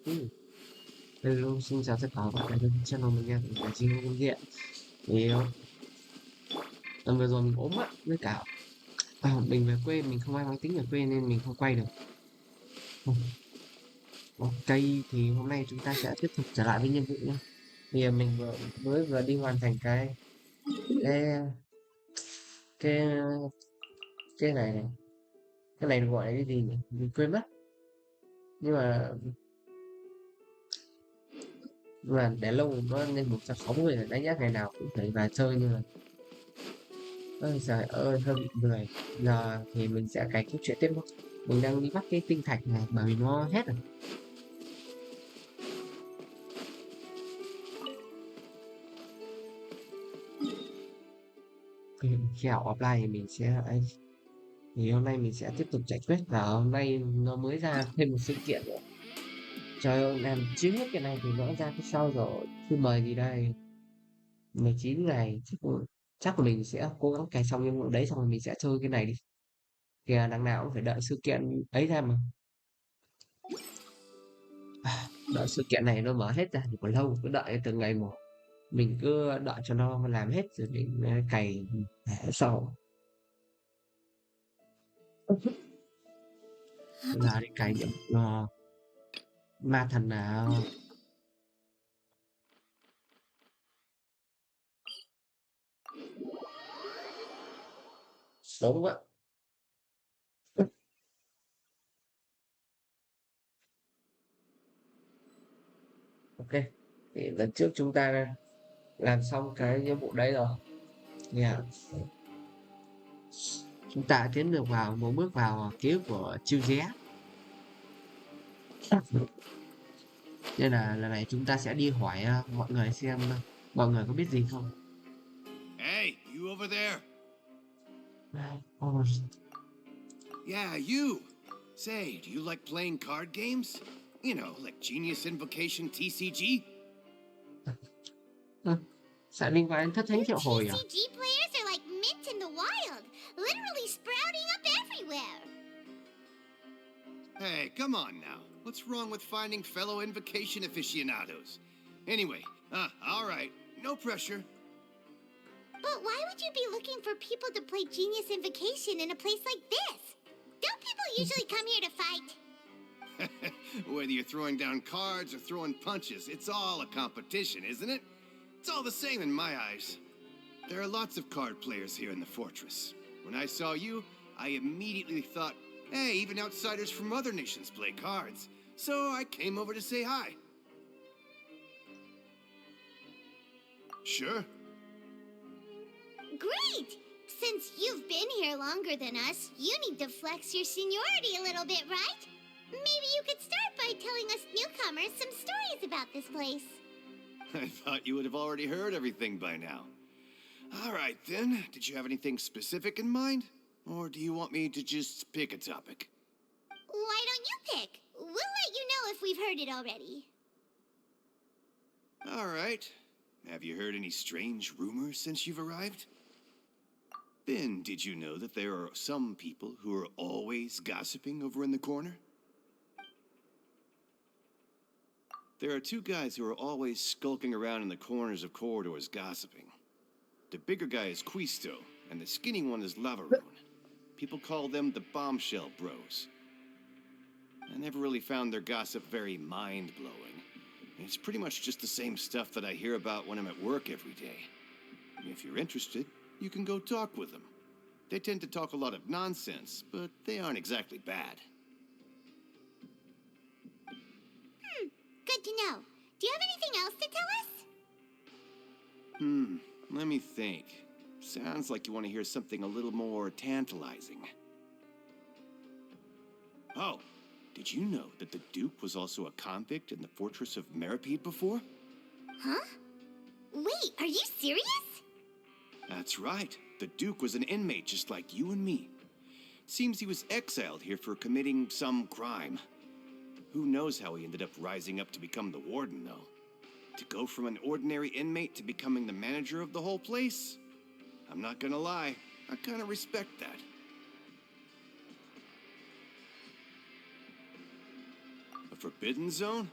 Ừ. Hello, xin chào tất cả các bạn đến với channel mình nha, mình là Genshin Impact. Thì tuần vừa rồi mình ốm á, với cả mình về quê mình không mang máy tính về quê nên mình không quay được. Ừ, ok, thì hôm nay chúng ta sẽ tiếp tục trở lại với nhiệm vụ nhé. Thì mình vừa đi hoàn thành cái cái cái này cái này gọi là cái gì nhỉ? Mình quên mất. Nhưng mà để lâu nó lên 160 rồi, đánh giá ngày nào cũng phải vào chơi nhưng mà ôi giời ơi hơi bị lười. Giờ thì mình sẽ cày tiếp chuyện tiếp thôi. Mình đang đi bắt cái tinh thạch này bởi vì nó hết rồi. Khi học offline thì mình sẽ ấy, thì hôm nay mình sẽ tiếp tục giải quyết và hôm nay nó mới ra thêm một sự kiện nữa. Trời ơi, làm chưa hết cái này thì nó ra cái sau rồi. Thư mời gì đây? 19 ngày chắc là mình sẽ cố gắng cày xong những đấy xong rồi mình sẽ chơi cái này đi. Kìa đằng nào cũng phải đợi sự kiện ấy ra mà. Đợi sự kiện này nó mở hết ra thì còn lâu, cứ đợi từng ngày một. Mình cứ đợi cho nó làm hết rồi mình cày sau. Là đi cày điểm ma thần nào đúng á. Ok, thì lần trước chúng ta làm xong cái nhiệm vụ đấy rồi. Yeah. Chúng ta tiến được vào một bước vào ký ức của chiêu Zé. Nên là lần này chúng ta sẽ đi hỏi mọi người xem mọi người có biết gì không. Hey, you over there? Oh, Yeah, you. Say, do you like playing card games? You know, like Genius Invocation TCG? sẽ liên quan đến thất thánh Your triệu hồi à? TCG players are like mint in the wild, literally sprouting up everywhere. Hey, come on now. What's wrong with finding fellow Invocation aficionados? Anyway, all right. No pressure. But why would you be looking for people to play Genius Invocation in a place like this? Don't people usually come here to fight? Whether you're throwing down cards or throwing punches, it's all a competition, isn't it? It's all the same in my eyes. There are lots of card players here in the fortress. When I saw you, I immediately thought, hey, even outsiders from other nations play cards. So I came over to say hi. Sure. Great! Since you've been here longer than us, you need to flex your seniority a little bit, right? Maybe you could start by telling us newcomers some stories about this place. I thought you would have already heard everything by now. All right, then. Did you have anything specific in mind? Or do you want me to just pick a topic? Why don't you pick? We'll let you know if we've heard it already. All right. Have you heard any strange rumors since you've arrived? Then, did you know that there are some people who are always gossiping over in the corner? There are two guys who are always skulking around in the corners of corridors gossiping. The bigger guy is Quisto, and the skinny one is Lavaroon. People call them the Bombshell Bros. I never really found their gossip very mind-blowing. It's pretty much just the same stuff that I hear about when I'm at work every day. If you're interested, you can go talk with them. They tend to talk a lot of nonsense, but they aren't exactly bad. Good to know. Do you have anything else to tell us? Let me think. Sounds like you want to hear something a little more tantalizing. Oh, did you know that the Duke was also a convict in the fortress of Meripede before? Huh? Wait, are you serious? That's right. The Duke was an inmate just like you and me. Seems he was exiled here for committing some crime. Who knows how he ended up rising up to become the warden, though. To go from an ordinary inmate to becoming the manager of the whole place? I'm not gonna lie, I kinda respect that. A forbidden zone?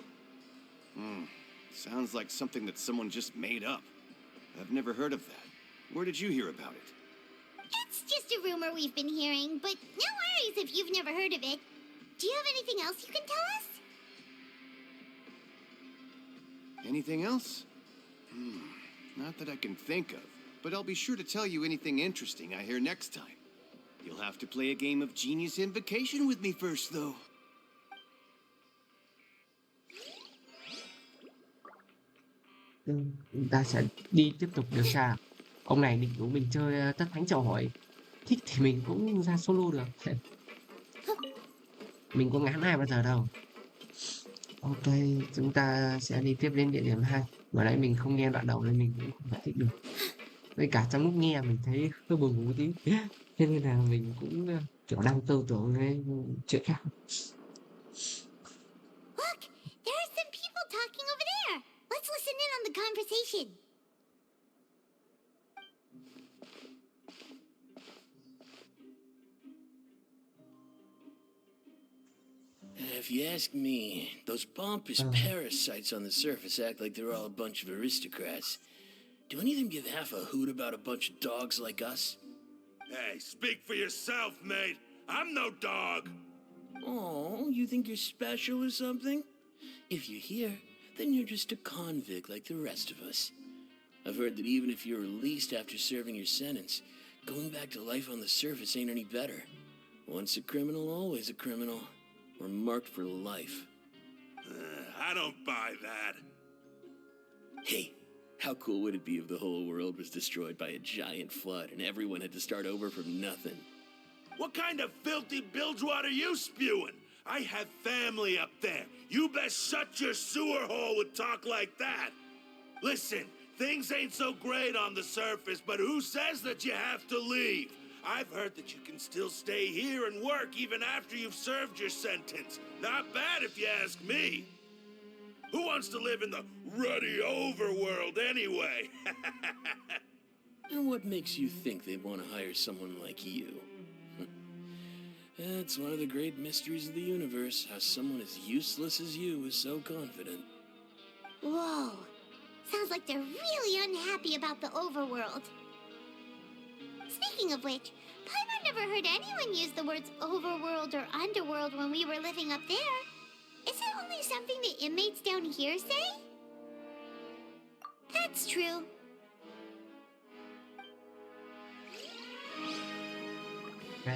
Sounds like something that someone just made up. I've never heard of that. Where did you hear about it? It's just a rumor we've been hearing, but no worries if you've never heard of it. Do you have anything else you can tell us? Anything else? Not that I can think of, but I'll be sure to tell you anything interesting I hear next time. You'll have to play a game of Genius Invocation with me first, though. Chúng ta sẽ đi tiếp tục điều tra. Ông này định rủ mình chơi tất thánh chào hỏi. Thích thì mình cũng ra solo được. Mình có ngán ai bao giờ đâu. Ok, chúng ta sẽ đi tiếp đến địa điểm 2. Vừa nãy mình không nghe đoạn đầu nên mình cũng không giải thích được. Với cả trong lúc nghe mình thấy hơi buồn ngủ tí. Thế nên là mình cũng kiểu đang tư tưởng cái chuyện khác. Look, there are some people talking over there. Let's listen in on the conversation. If you ask me, those pompous parasites on the surface act like they're all a bunch of aristocrats. Do any of them give half a hoot about a bunch of dogs like us? Hey, speak for yourself, mate. I'm no dog. Oh, you think you're special or something? If you're here, then you're just a convict like the rest of us. I've heard that even if you're released after serving your sentence, going back to life on the surface ain't any better. Once a criminal, always a criminal. We're marked for life. I don't buy that. Hey, how cool would it be if the whole world was destroyed by a giant flood and everyone had to start over from nothing? What kind of filthy bilgewater are you spewing? I have family up there. You best shut your sewer hole with talk like that. Listen, things ain't so great on the surface, but who says that you have to leave? I've heard that you can still stay here and work even after you've served your sentence. Not bad if you ask me. Who wants to live in the ruddy overworld anyway? And what makes you think they'd want to hire someone like you? It's one of the great mysteries of the universe, how someone as useless as you is so confident. Whoa. Sounds like they're really unhappy about the overworld. Speaking of which, Paimon never heard anyone use the words overworld or underworld when we were living up there. Is it only something the inmates down here say? That's true. Ok.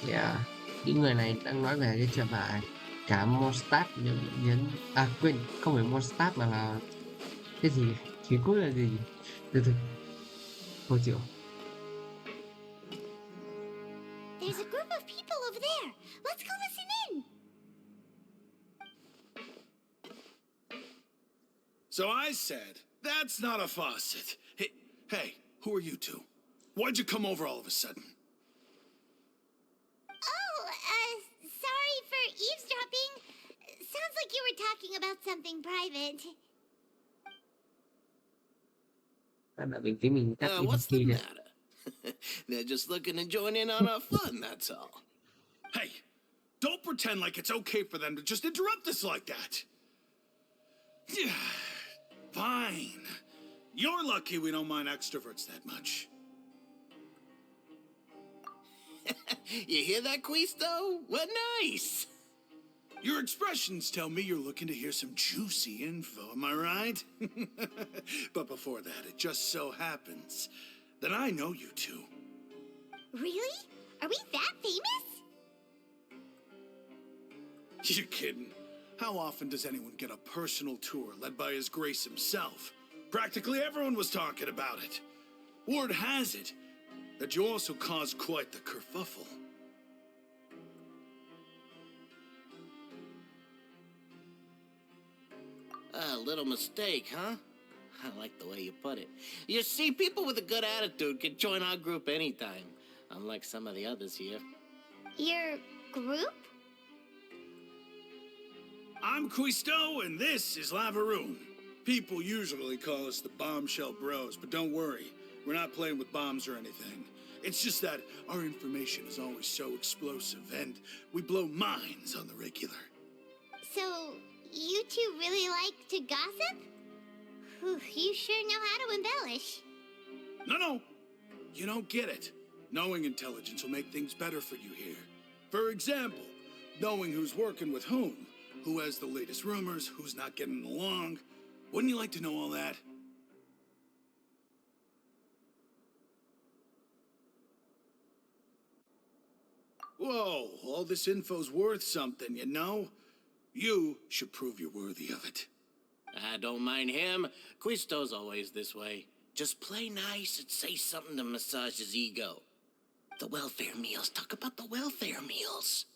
Yeah. Những người này đang nói về cái chuyện là cả Mondstadt đều bị nhấn. À quên, không phải Mondstadt mà là cái gì? Thì cốt là gì? Từ từ. Thôi chịu. There's a group of people over there. Let's go listen in. So I said, that's not a faucet. Hey, who are you two? Why'd you come over all of a sudden? Oh, sorry for eavesdropping. Sounds like you were talking about something private. Bình tĩnh mình tắt đi What's khi the này. matter? They're just looking to join in on our fun, that's all. Hey, don't pretend like it's okay for them to just interrupt us like that. Fine. You're lucky we don't mind extroverts that much. You hear that, Quisto? What nice! Your expressions tell me you're looking to hear some juicy info, am I right? But before that, it just so happens that I know you two. Really? Are we that famous? You're kidding. How often does anyone get a personal tour led by His Grace himself? Practically everyone was talking about it. Word has it that you also caused quite the kerfuffle. A little mistake, huh? I like the way you put it. You see, people with a good attitude can join our group anytime, unlike some of the others here. Your group? I'm Quisto, and this is Lavaroon. People usually call us the Bombshell Bros, but don't worry, we're not playing with bombs or anything. It's just that our information is always so explosive, and we blow minds on the regular. So, you two really like to gossip? Whew, you sure know how to embellish. No. You don't get it. Knowing intelligence will make things better for you here. For example, knowing who's working with whom, who has the latest rumors, who's not getting along. Wouldn't you like to know all that? Whoa, all this info's worth something, you know? You should prove you're worthy of it. I don't mind him. Quisto's always this way. Just play nice and say something to massage his ego. The welfare meals. Talk about the welfare meals.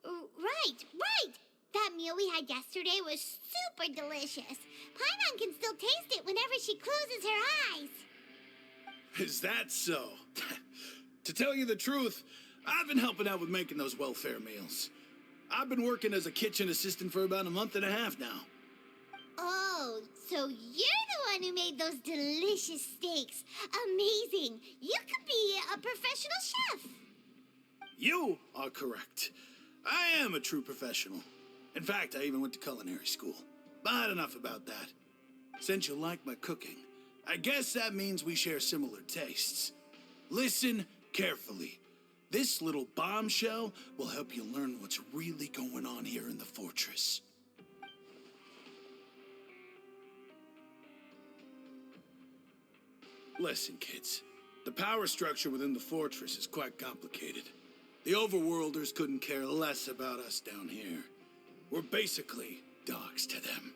Right. That meal we had yesterday was super delicious. Paimon can still taste it whenever she closes her eyes. Is that so? To tell you the truth, I've been helping out with making those welfare meals. I've been working as a kitchen assistant for about a month and a half now. Oh, so you're the one who made those delicious steaks. Amazing. You could be a professional chef. You are correct. I am a true professional. In fact, I even went to culinary school. But enough about that. Since you like my cooking, I guess that means we share similar tastes. Listen carefully. This little bombshell will help you learn what's really going on here in the fortress. Listen, kids. The power structure within the fortress is quite complicated. The overworlders couldn't care less about us down here. We're basically dogs to them.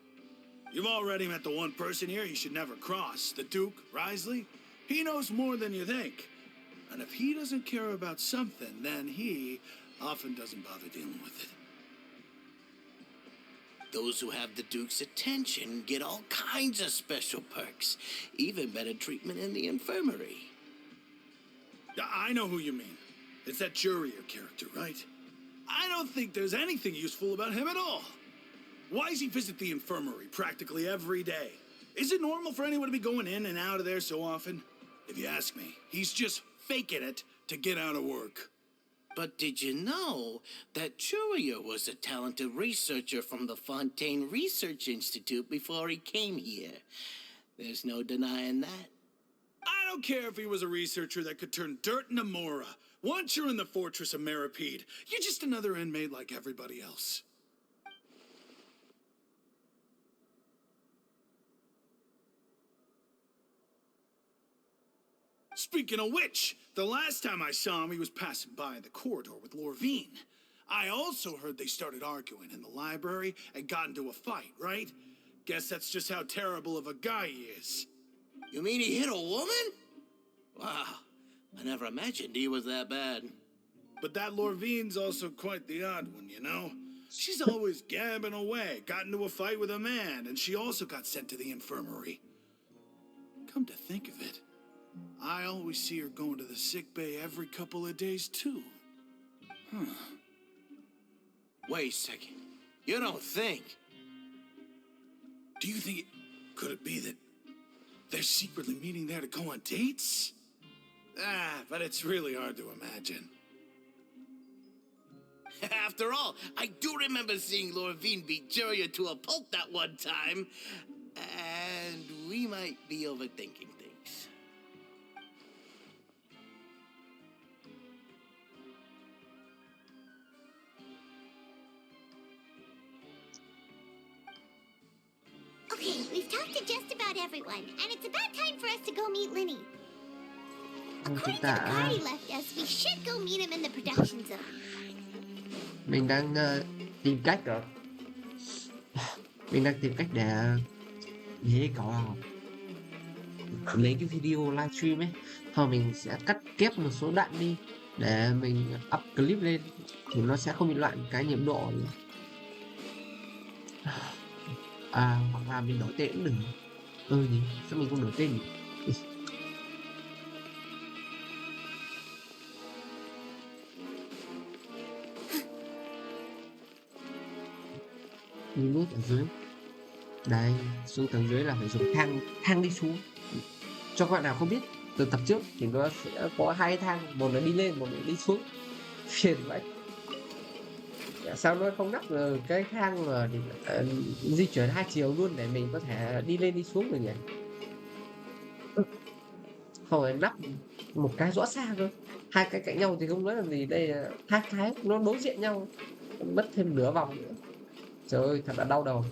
You've already met the one person here you should never cross, the Duke, Risley. He knows more than you think. And if he doesn't care about something, then he often doesn't bother dealing with it. Those who have the Duke's attention get all kinds of special perks, even better treatment in the infirmary. I know who you mean. It's that Jurier character, right? I don't think there's anything useful about him at all. Why does he visit the infirmary practically every day? Is it normal for anyone to be going in and out of there so often? If you ask me, he's just faking it to get out of work. But did you know that Jurier was a talented researcher from the Fontaine Research Institute before he came here? There's no denying that. I don't care if he was a researcher that could turn dirt into Mora. Once you're in the fortress of Meripede, you're just another inmate like everybody else. Speaking of which, the last time I saw him, he was passing by in the corridor with Lorvine. I also heard they started arguing in the library and got into a fight, right? Guess that's just how terrible of a guy he is. You mean he hit a woman? Wow, I never imagined he was that bad. But that Lorvine's also quite the odd one, you know? She's always gabbing away, got into a fight with a man, and she also got sent to the infirmary. Come to think of it, I always see her going to the sick bay every couple of days, too. Wait a second. You don't think? Do you think could it be that they're secretly meeting there to go on dates? But it's really hard to imagine. After all, I do remember seeing Lorvine beat Jurier to a pulp that one time. And we might be overthinking things. Okay, we've talked to just about everyone, and it's about time for us to go meet Linny. According to the card he left us, we should go meet him in the production zone. Mình đang tìm cách rồi. Mình đang tìm cách để dễ cậu lấy cái video livestream ấy. Thôi mình sẽ cắt ghép một số đoạn đi để mình up clip lên thì nó sẽ không bị loạn cái nhịp độ. Hoặc là mình đổi tên cũng được. Nhỉ, sao mình không đổi tên nhỉ? Mình nút ở dưới. Đây, xuống tầng dưới là phải dùng thang đi xuống. Cho các bạn nào không biết, từ tập trước thì nó sẽ có hai thang, một là đi lên, một là đi xuống. Phiền vậy. Sao nó không lắp được cái thang mà để, di chuyển hai chiều luôn để mình có thể đi lên đi xuống được nhỉ? Không phải lắp một cái rõ xa cơ, hai cái cạnh nhau thì không nói làm gì, đây là hai cái nó đối diện nhau, mất thêm nửa vòng nữa. Trời ơi, thật là đau đầu.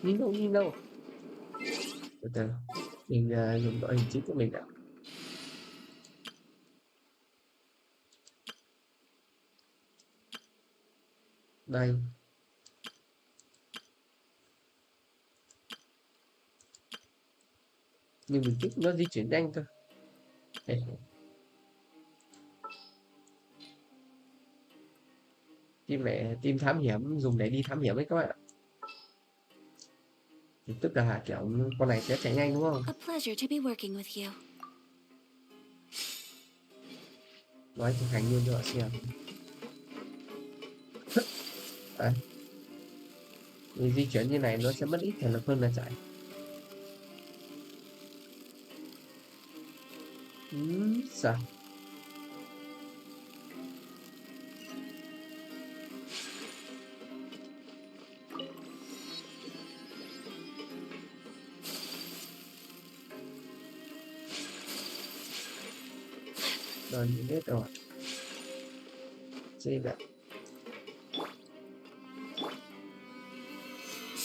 Nhìn đâu. Từ từ, mình dùng đội hình chính của mình đã. Đây. Nhưng mình thích nó di chuyển nhanh thôi. Đây. Team thám hiểm dùng để đi thám hiểm ấy các bạn ạ. Thì tức là kiểu con này sẽ chạy nhanh đúng không? A pleasure to be working with you. Nói thực hành luôn cho họ xem. Đấy. Vì di chuyển như này nó sẽ mất ít thể lực hơn là chạy. Sao? Rồi mình biết rồi. Gì vậy?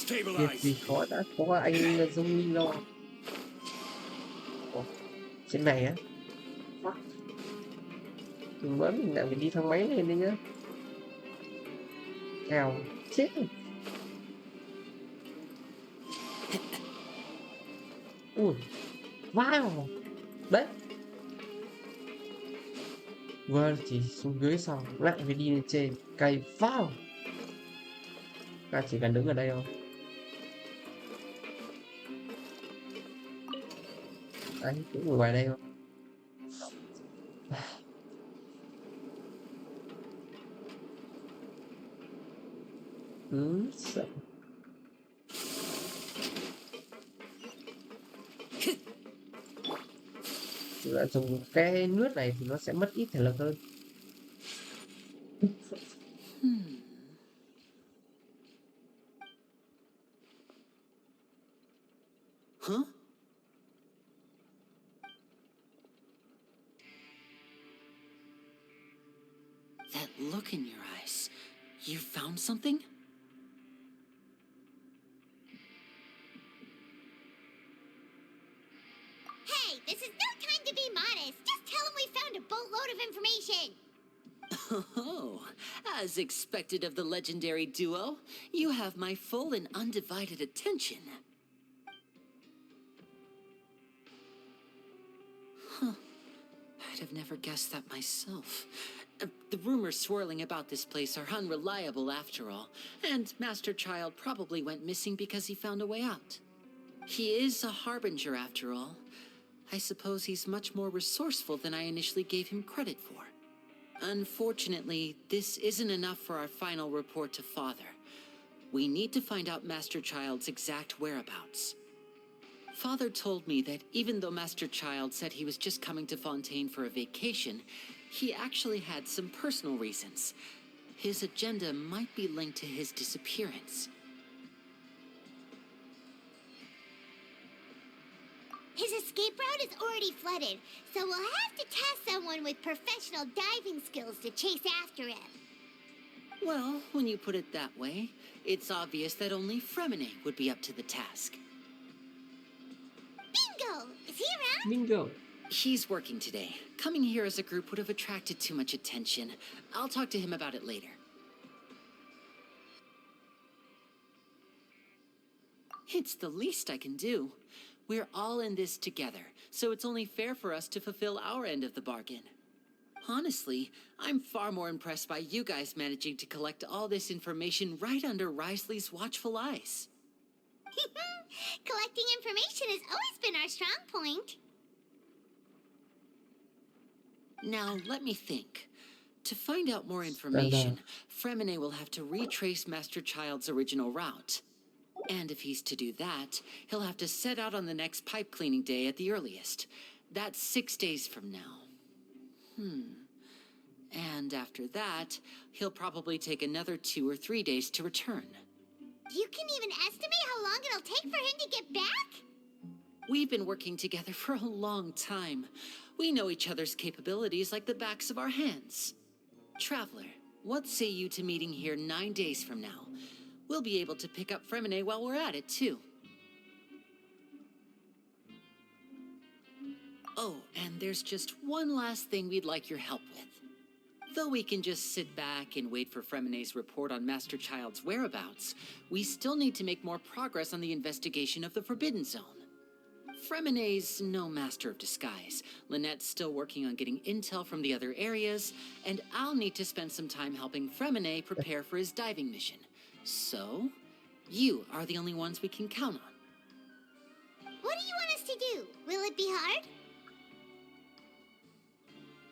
Việc gì khó đã có anh Dung Linh lo. Ủa, trên này á? Đừng bớt mình lại phải đi thang máy lên đi nhá. Eo, chết rồi. Ui, wow. Đấy. Vừa chỉ xuống dưới xong lại phải đi lên trên. Cày vào. Ta chỉ cần đứng ở đây thôi. Đấy, cũng ngồi ngoài đây thôi. Sợ. Lại dùng cái nước này thì nó sẽ mất ít thể lực hơn. Huh? That look in your eyes. You found something? Hey, this is no time to be modest. Just tell him we found a boatload of information. Oh, as expected of the legendary duo, you have my full and undivided attention. Huh. I'd have never guessed that myself. The rumors swirling about this place are unreliable after all, and Master Child probably went missing because he found a way out. He is a harbinger after all. I suppose he's much more resourceful than I initially gave him credit for. Unfortunately, this isn't enough for our final report to Father. We need to find out Master Child's exact whereabouts. Father told me that even though Master Child said he was just coming to Fontaine for a vacation, he actually had some personal reasons. His agenda might be linked to his disappearance. His escape route is already flooded, so we'll have to task someone with professional diving skills to chase after him. Well, when you put it that way, it's obvious that only Fremine would be up to the task. Bingo! Is he around? Bingo. He's working today. Coming here as a group would have attracted too much attention. I'll talk to him about it later. It's the least I can do. We're all in this together, so it's only fair for us to fulfill our end of the bargain. Honestly, I'm far more impressed by you guys managing to collect all this information right under Risley's watchful eyes. Collecting information has always been our strong point. Now, let me think. To find out more information, Fremine will have to retrace Master Child's original route. And if he's to do that, he'll have to set out on the next pipe cleaning day at the earliest. That's 6 days from now. And after that, he'll probably take another 2 or 3 days to return. You can even estimate how long it'll take for him to get back? We've been working together for a long time. We know each other's capabilities like the backs of our hands. Traveler, what say you to meeting here 9 days from now? We'll be able to pick up Fremine while we're at it, too. Oh, and there's just one last thing we'd like your help with. Though we can just sit back and wait for Fremine's report on Master Child's whereabouts, we still need to make more progress on the investigation of the Forbidden Zone. Fremine's no master of disguise. Lynette's still working on getting intel from the other areas, and I'll need to spend some time helping Fremine prepare for his diving mission. So, you are the only ones we can count on. What do you want us to do? Will it be hard?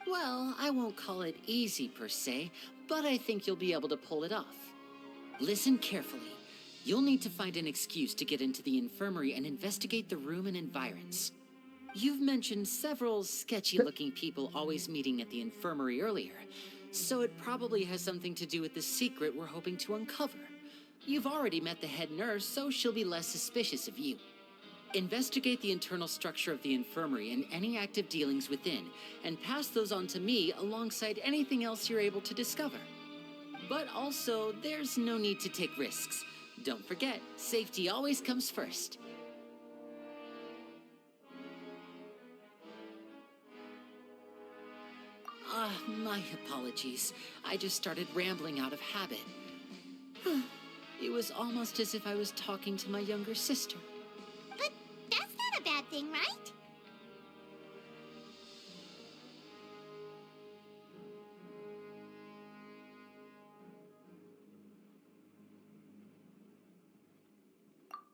Well, I won't call it easy per se, but I think you'll be able to pull it off. Listen carefully. You'll need to find an excuse to get into the infirmary and investigate the room and environs. You've mentioned several sketchy-looking people always meeting at the infirmary earlier, so it probably has something to do with the secret we're hoping to uncover. You've already met the head nurse, so she'll be less suspicious of you. Investigate the internal structure of the infirmary and any active dealings within, and pass those on to me alongside anything else you're able to discover. But also, there's no need to take risks. Don't forget, safety always comes first. My apologies. I just started rambling out of habit. It was almost as if I was talking to my younger sister. But that's not a bad thing, right?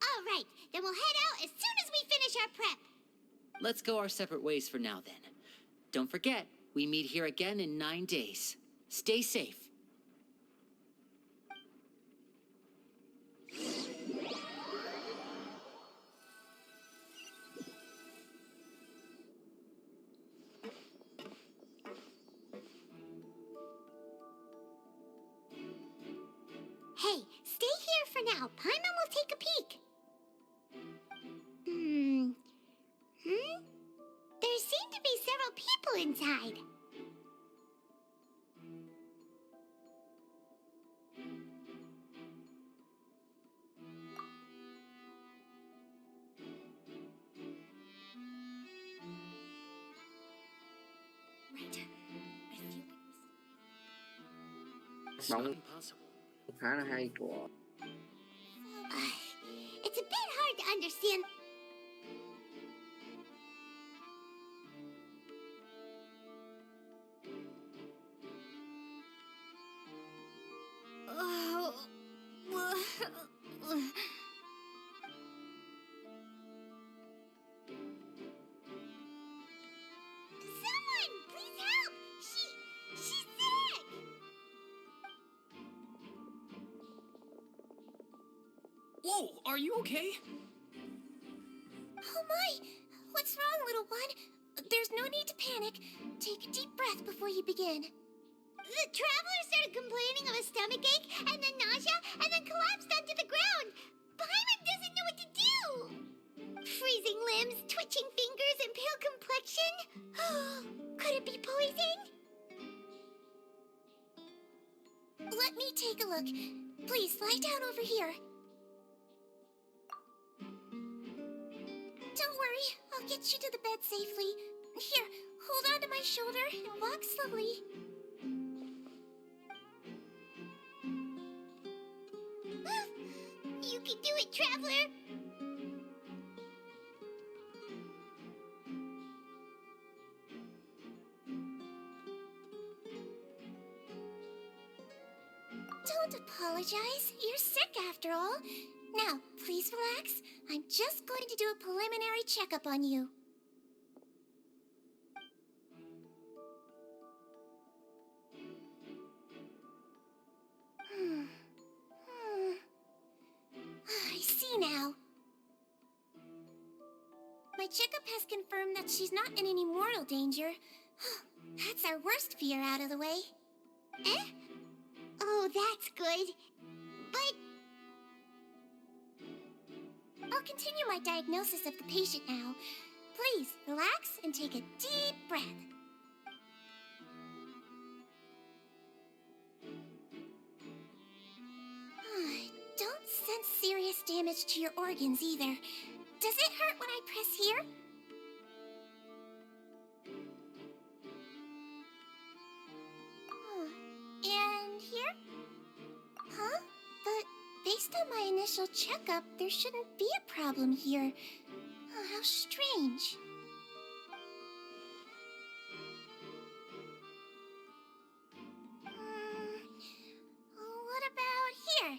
All right, then we'll head out as soon as we finish our prep. Let's go our separate ways for now, then. Don't forget, we meet here again in 9 days. Stay safe. Hey, stay here for now. Paimon will take a peek. There seem to be several people inside. Bóng khá là hay của It's a bit hard to understand. Someone, please help! She's sick! Whoa, are you okay? Oh my! What's wrong, little one? There's no need to panic. Take a deep breath before you begin. The traveler started complaining of a stomachache, and then nausea, and then collapsed onto the ground. Paimon doesn't know what to do! Freezing limbs, twitching fingers, and pale complexion? Could it be poison? Let me take a look. Please, lie down over here. Don't worry, I'll get you to the bed safely. Here, hold on to my shoulder and walk slowly. You can do it, traveler! Don't apologize. You're sick after all. Now, please relax. I'm just going to do a preliminary checkup on you. I see now. My checkup has confirmed that she's not in any mortal danger. That's our worst fear out of the way. Eh? Oh, that's good. But... I'll continue my diagnosis of the patient now. Please, relax and take a deep breath. Don't sense serious damage to your organs either. Does it hurt when I press here? And here? Huh? But based on my initial checkup, there shouldn't be a problem here. Oh, how strange. What about here?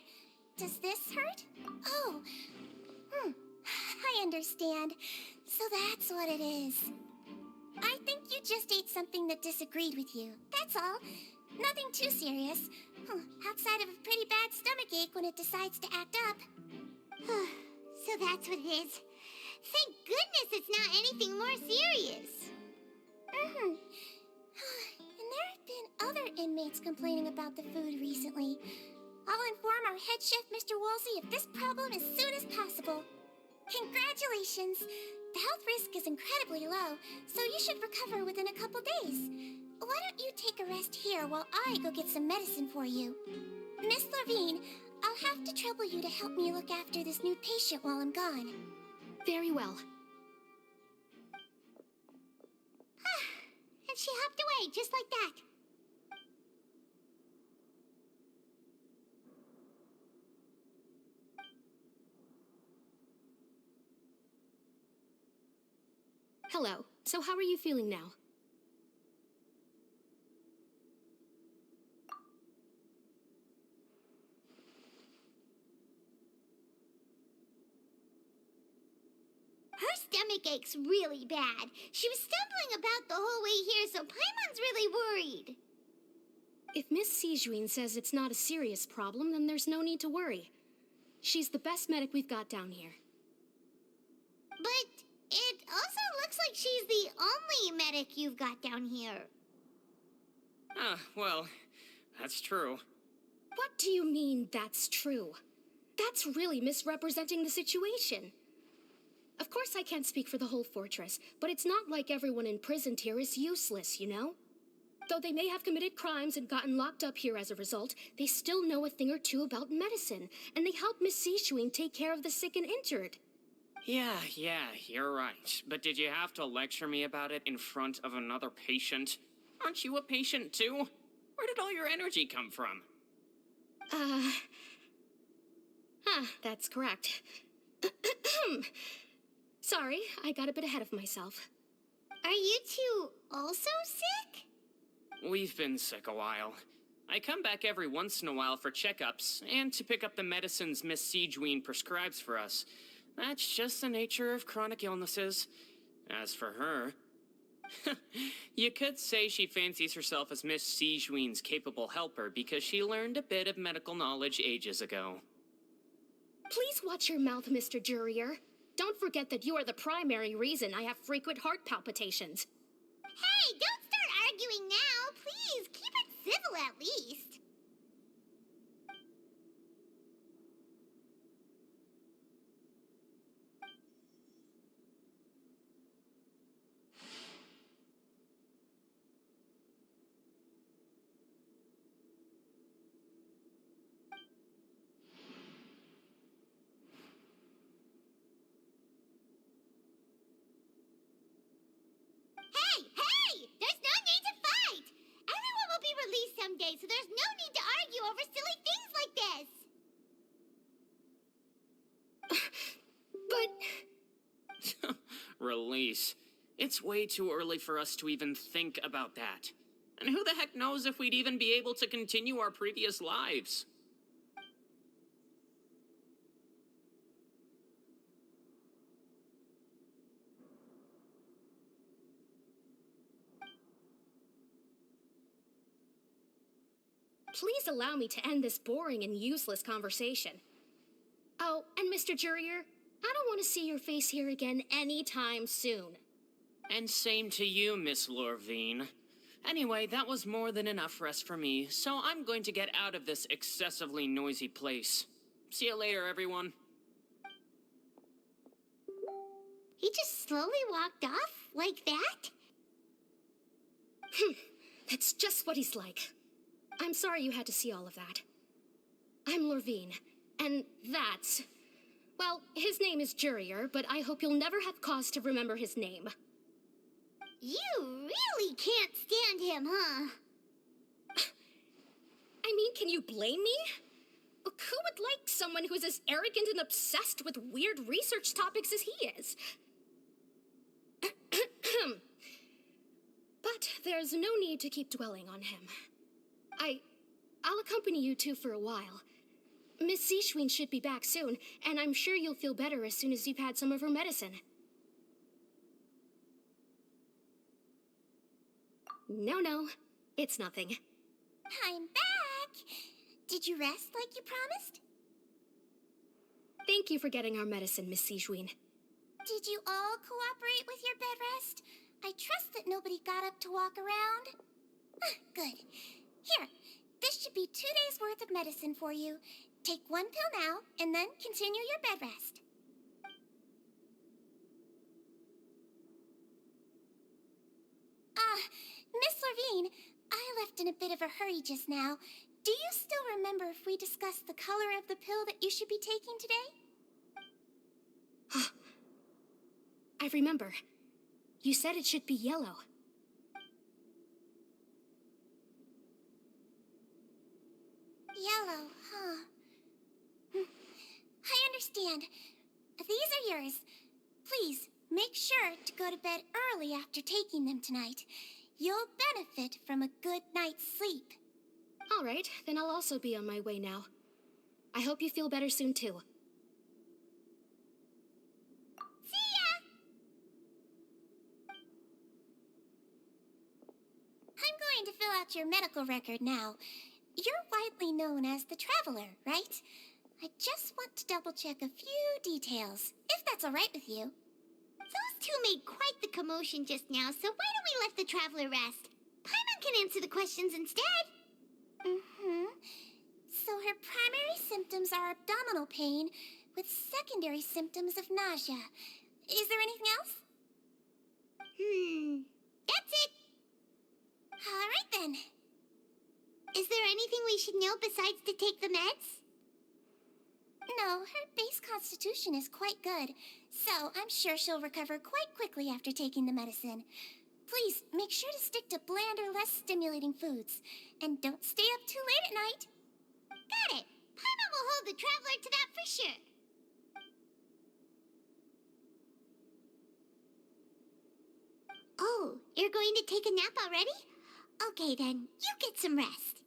Does this hurt? Oh, I understand. So that's what it is. I think you just ate something that disagreed with you. That's all. Nothing too serious. Outside of a pretty bad stomachache when it decides to act up. So that's what it is. Thank goodness it's not anything more serious. And there have been other inmates complaining about the food recently. I'll inform our head chef, Mr. Woolsey, of this problem as soon as possible. Congratulations! The health risk is incredibly low, so you should recover within a couple days. Why don't you take a rest here while I go get some medicine for you? Miss Levine, I'll have to trouble you to help me look after this new patient while I'm gone. Very well. And she hopped away just like that. Hello. So how are you feeling now? Her stomach ache's really bad. She was stumbling about the whole way here, so Paimon's really worried. If Miss Sijuin says it's not a serious problem, then there's no need to worry. She's the best medic we've got down here. But it also looks like she's the only medic you've got down here. Well, that's true. What do you mean, that's true? That's really misrepresenting the situation. Of course I can't speak for the whole fortress, but it's not like everyone imprisoned here is useless, you know? Though they may have committed crimes and gotten locked up here as a result, they still know a thing or two about medicine, and they help Miss Sijuin take care of the sick and injured. Yeah, you're right. But did you have to lecture me about it in front of another patient? Aren't you a patient too? Where did all your energy come from? That's correct. Sorry, I got a bit ahead of myself. Are you two also sick? We've been sick a while. I come back every once in a while for checkups, and to pick up the medicines Miss Sijuin prescribes for us. That's just the nature of chronic illnesses. As for her... you could say she fancies herself as Miss Sijuin's capable helper because she learned a bit of medical knowledge ages ago. Please watch your mouth, Mr. Jurier. Don't forget that you are the primary reason I have frequent heart palpitations. Hey, don't start arguing now. Please, keep it civil at least. Hey! There's no need to fight! Everyone will be released someday, so there's no need to argue over silly things like this! But... Release. It's way too early for us to even think about that. And who the heck knows if we'd even be able to continue our previous lives? Please allow me to end this boring and useless conversation. Oh, and Mr. Jurier, I don't want to see your face here again anytime soon. And same to you, Miss Lorvine. Anyway, that was more than enough rest for me, so I'm going to get out of this excessively noisy place. See you later, everyone. He just slowly walked off like that? That's just what he's like. I'm sorry you had to see all of that. I'm Lorvine, and that's... Well, his name is Jurier, but I hope you'll never have cause to remember his name. You really can't stand him, huh? I mean, can you blame me? Who would like someone who's as arrogant and obsessed with weird research topics as he is? But there's no need to keep dwelling on him. I'll accompany you two for a while. Miss Zishwin should be back soon, and I'm sure you'll feel better as soon as you've had some of her medicine. No, it's nothing. I'm back! Did you rest like you promised? Thank you for getting our medicine, Miss Zishwin. Did you all cooperate with your bed rest? I trust that nobody got up to walk around. Good. Here, this should be 2 days' worth of medicine for you. Take 1 pill now, and then continue your bed rest. Miss Lorvine, I left in a bit of a hurry just now. Do you still remember if we discussed the color of the pill that you should be taking today? I remember. You said it should be yellow. Yellow, huh? I understand. These are yours. Please, make sure to go to bed early after taking them tonight. You'll benefit from a good night's sleep. All right, then I'll also be on my way now. I hope you feel better soon, too. See ya! I'm going to fill out your medical record now. You're widely known as the Traveler, right? I just want to double-check a few details, if that's all right with you. Those two made quite the commotion just now, so why don't we let the Traveler rest? Paimon can answer the questions instead. So her primary symptoms are abdominal pain, with secondary symptoms of nausea. Is there anything else? That's it. All right then. Is there anything we should know besides to take the meds? No, her base constitution is quite good, so I'm sure she'll recover quite quickly after taking the medicine. Please, make sure to stick to bland or less stimulating foods, and don't stay up too late at night. Got it. Paimon will hold the Traveler to that for sure. Oh, you're going to take a nap already? Okay then, you get some rest.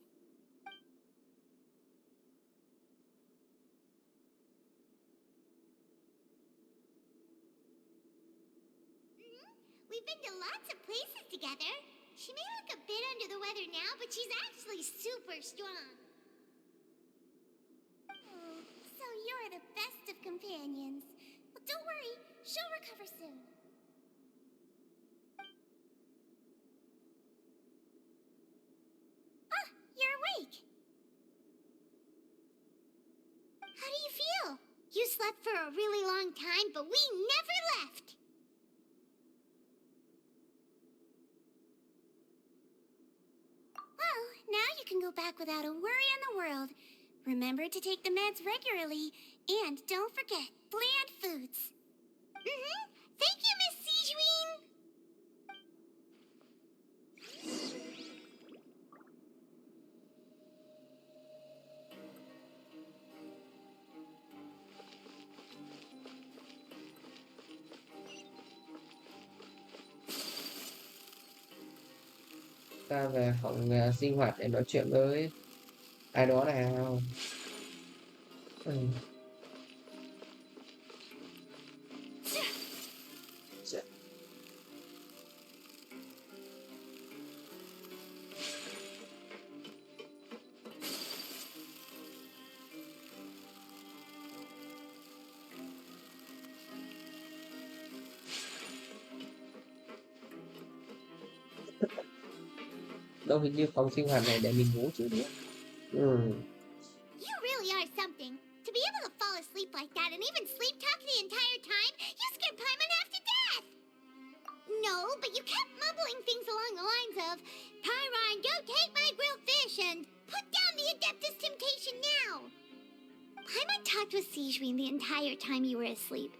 We've been to lots of places together. She may look a bit under the weather now, but she's actually super strong. Oh, so you're the best of companions. Well, don't worry, she'll recover soon. Ah, you're awake. How do you feel? You slept for a really long time, but we never left. Well, now you can go back without a worry in the world. Remember to take the meds regularly, and don't forget bland foods. Thank you, Miss Zishwin. Ta về phòng sinh hoạt để nói chuyện với ai đó nào. Đâu hình như phòng sinh hoạt này để mình ngủ chứ đúng không? You really are something. To be able to fall asleep like that and even sleep talk the entire time, you scared Paimon half to death! No, but you kept mumbling things along the lines of, Pyron, don't take my grilled fish, and put down the Adeptus Temptation now! Paimon talked with Sigewin the entire time you were asleep.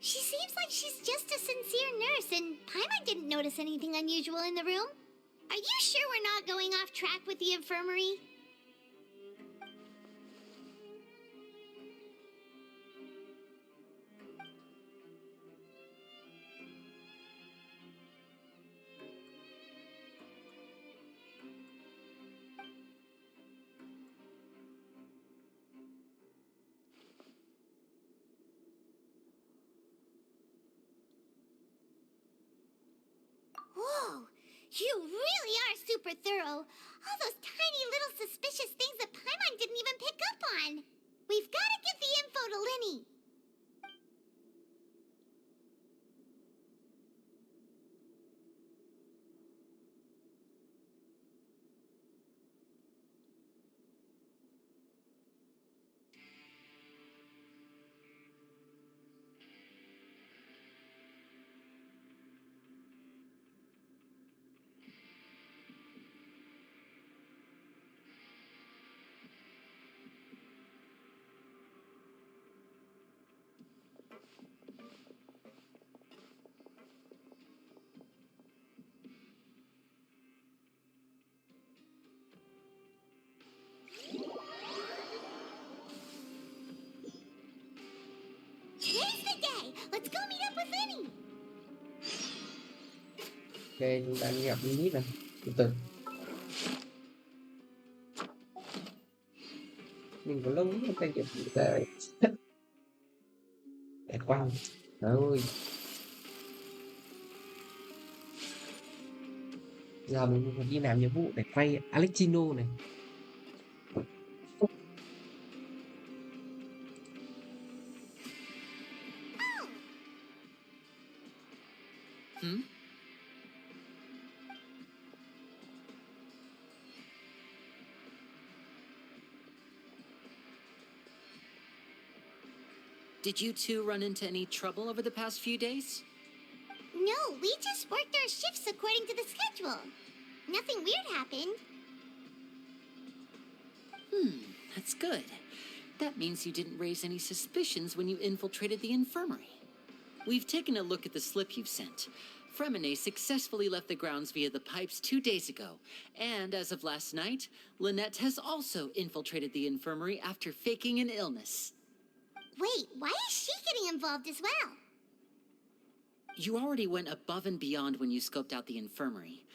She seems like she's just a sincere nurse, and Paimon didn't notice anything unusual in the room. Are you sure we're not going off track with the infirmary? Whoa, you really are super thorough. All those tiny little suspicious things that Paimon didn't even pick up on. We've got to get the info to Linny. Today's the day. Let's go meet up with Linny. Ok, chúng ta đi gặp Lilith này. Từ từ. Mình có lông một tay điểm để quăng. Trời ơi. Giờ mình phải đi làm nhiệm vụ để quay Alexino này. Did you two run into any trouble over the past few days? No, we just worked our shifts according to the schedule. Nothing weird happened. That's good. That means you didn't raise any suspicions when you infiltrated the infirmary. We've taken a look at the slip you've sent. Fremine successfully left the grounds via the pipes 2 days ago, and as of last night, Lynette has also infiltrated the infirmary after faking an illness. Wait, why is she getting involved as well? You already went above and beyond when you scoped out the infirmary.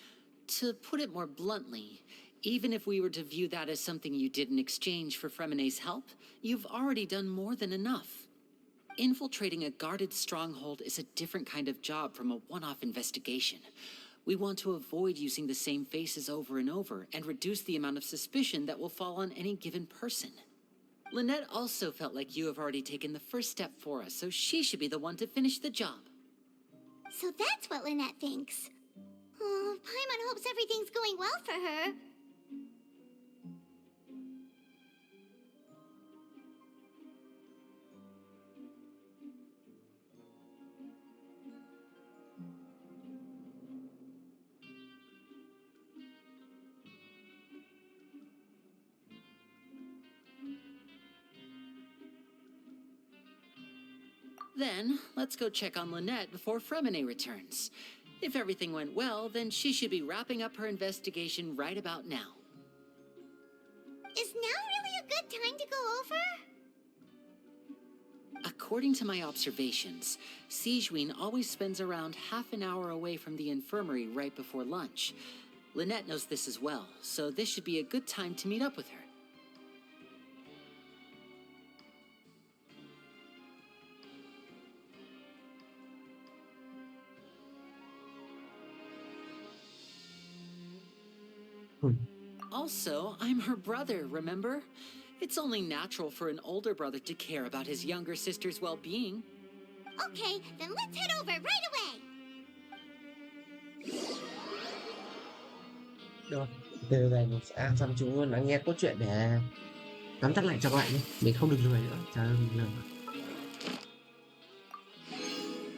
To put it more bluntly, even if we were to view that as something you did in exchange for Fremine's help, you've already done more than enough. Infiltrating a guarded stronghold is a different kind of job from a one-off investigation. We want to avoid using the same faces over and over and reduce the amount of suspicion that will fall on any given person. Lynette also felt like you have already taken the first step for us, so she should be the one to finish the job. So that's what Lynette thinks. Oh, Paimon hopes everything's going well for her. Then, let's go check on Lynette before Fremine returns. If everything went well, then she should be wrapping up her investigation right about now. Is now really a good time to go over? According to my observations, Sigewin always spends around half an hour away from the infirmary right before lunch. Lynette knows this as well, so this should be a good time to meet up with her. Also, I'm her brother, remember? It's only natural for an older brother to care about his younger sister's well-being. Okay, then let's head over right away. Được. Từ này mình sẽ chăm chú lắng nghe cốt truyện để tóm tắt lại cho các bạn nhé. Mình không được lười nữa. Trời ơi, mình lười.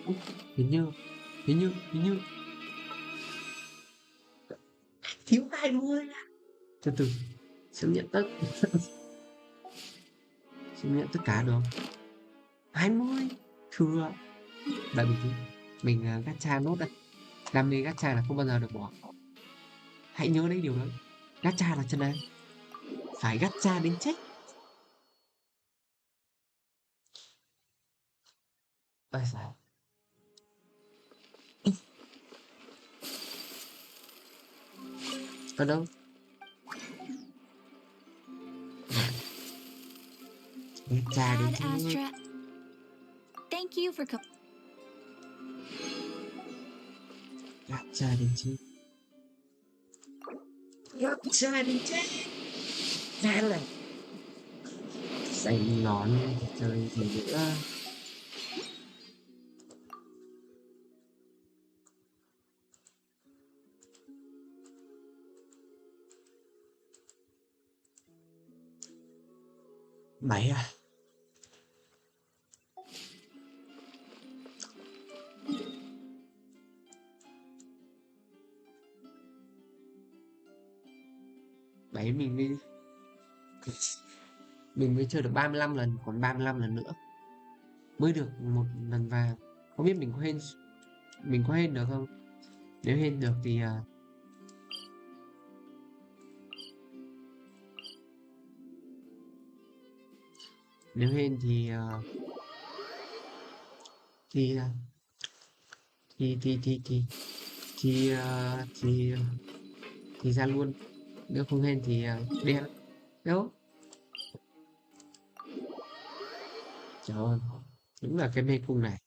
Ui, hình như thiếu 20 à. Từ từ, chấp nhận tất chấp nhận tất cả được không? 20 thừa. Đợi mình tí. Mình gacha nốt đây. Đam mê gacha là không bao giờ được bỏ. Hãy nhớ đấy điều đấy. Gacha là chân an. Phải gacha đến chết. Ôi giời. Ở đâu? Gacha đến chết. Astra, thank you for coming. Gacha đến chết. Gacha đến chết. Ra này. Xanh nón chơi gì nữa. Mày à? Đấy mình mới chơi được 35 lần, còn 35 lần nữa mới được một lần vàng. Không biết mình có hên được không? Nếu hên được thì nếu hên thì thì thì thì thì thì thì thì ra luôn. Nếu không hên thì đen đâu. Trời ơi, đúng là cái mê cung này.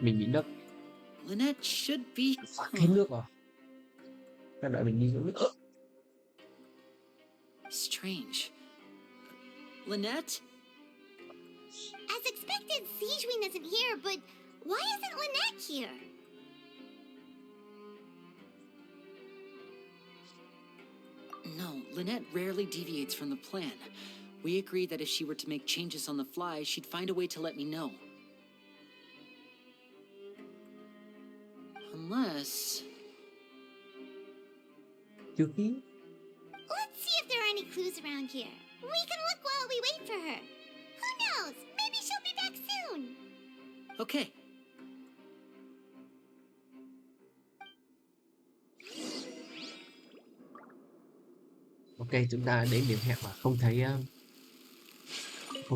Mình bị nấc. Lynette should be. Hết nước rồi. Các đợi mình đi xuống nước. Strange. Lynette? As expected, Sijuin isn't here, but why isn't Lynette here? No, Lynette rarely deviates from the plan. We agreed that if she were to make changes on the fly, she'd find a way to let me know. Unless... Yuki? Let's see if there are any clues around here. We can look while we wait for her. Who knows? Maybe she'll be back soon. Okay. Ok, chúng ta đến điểm hẹn mà không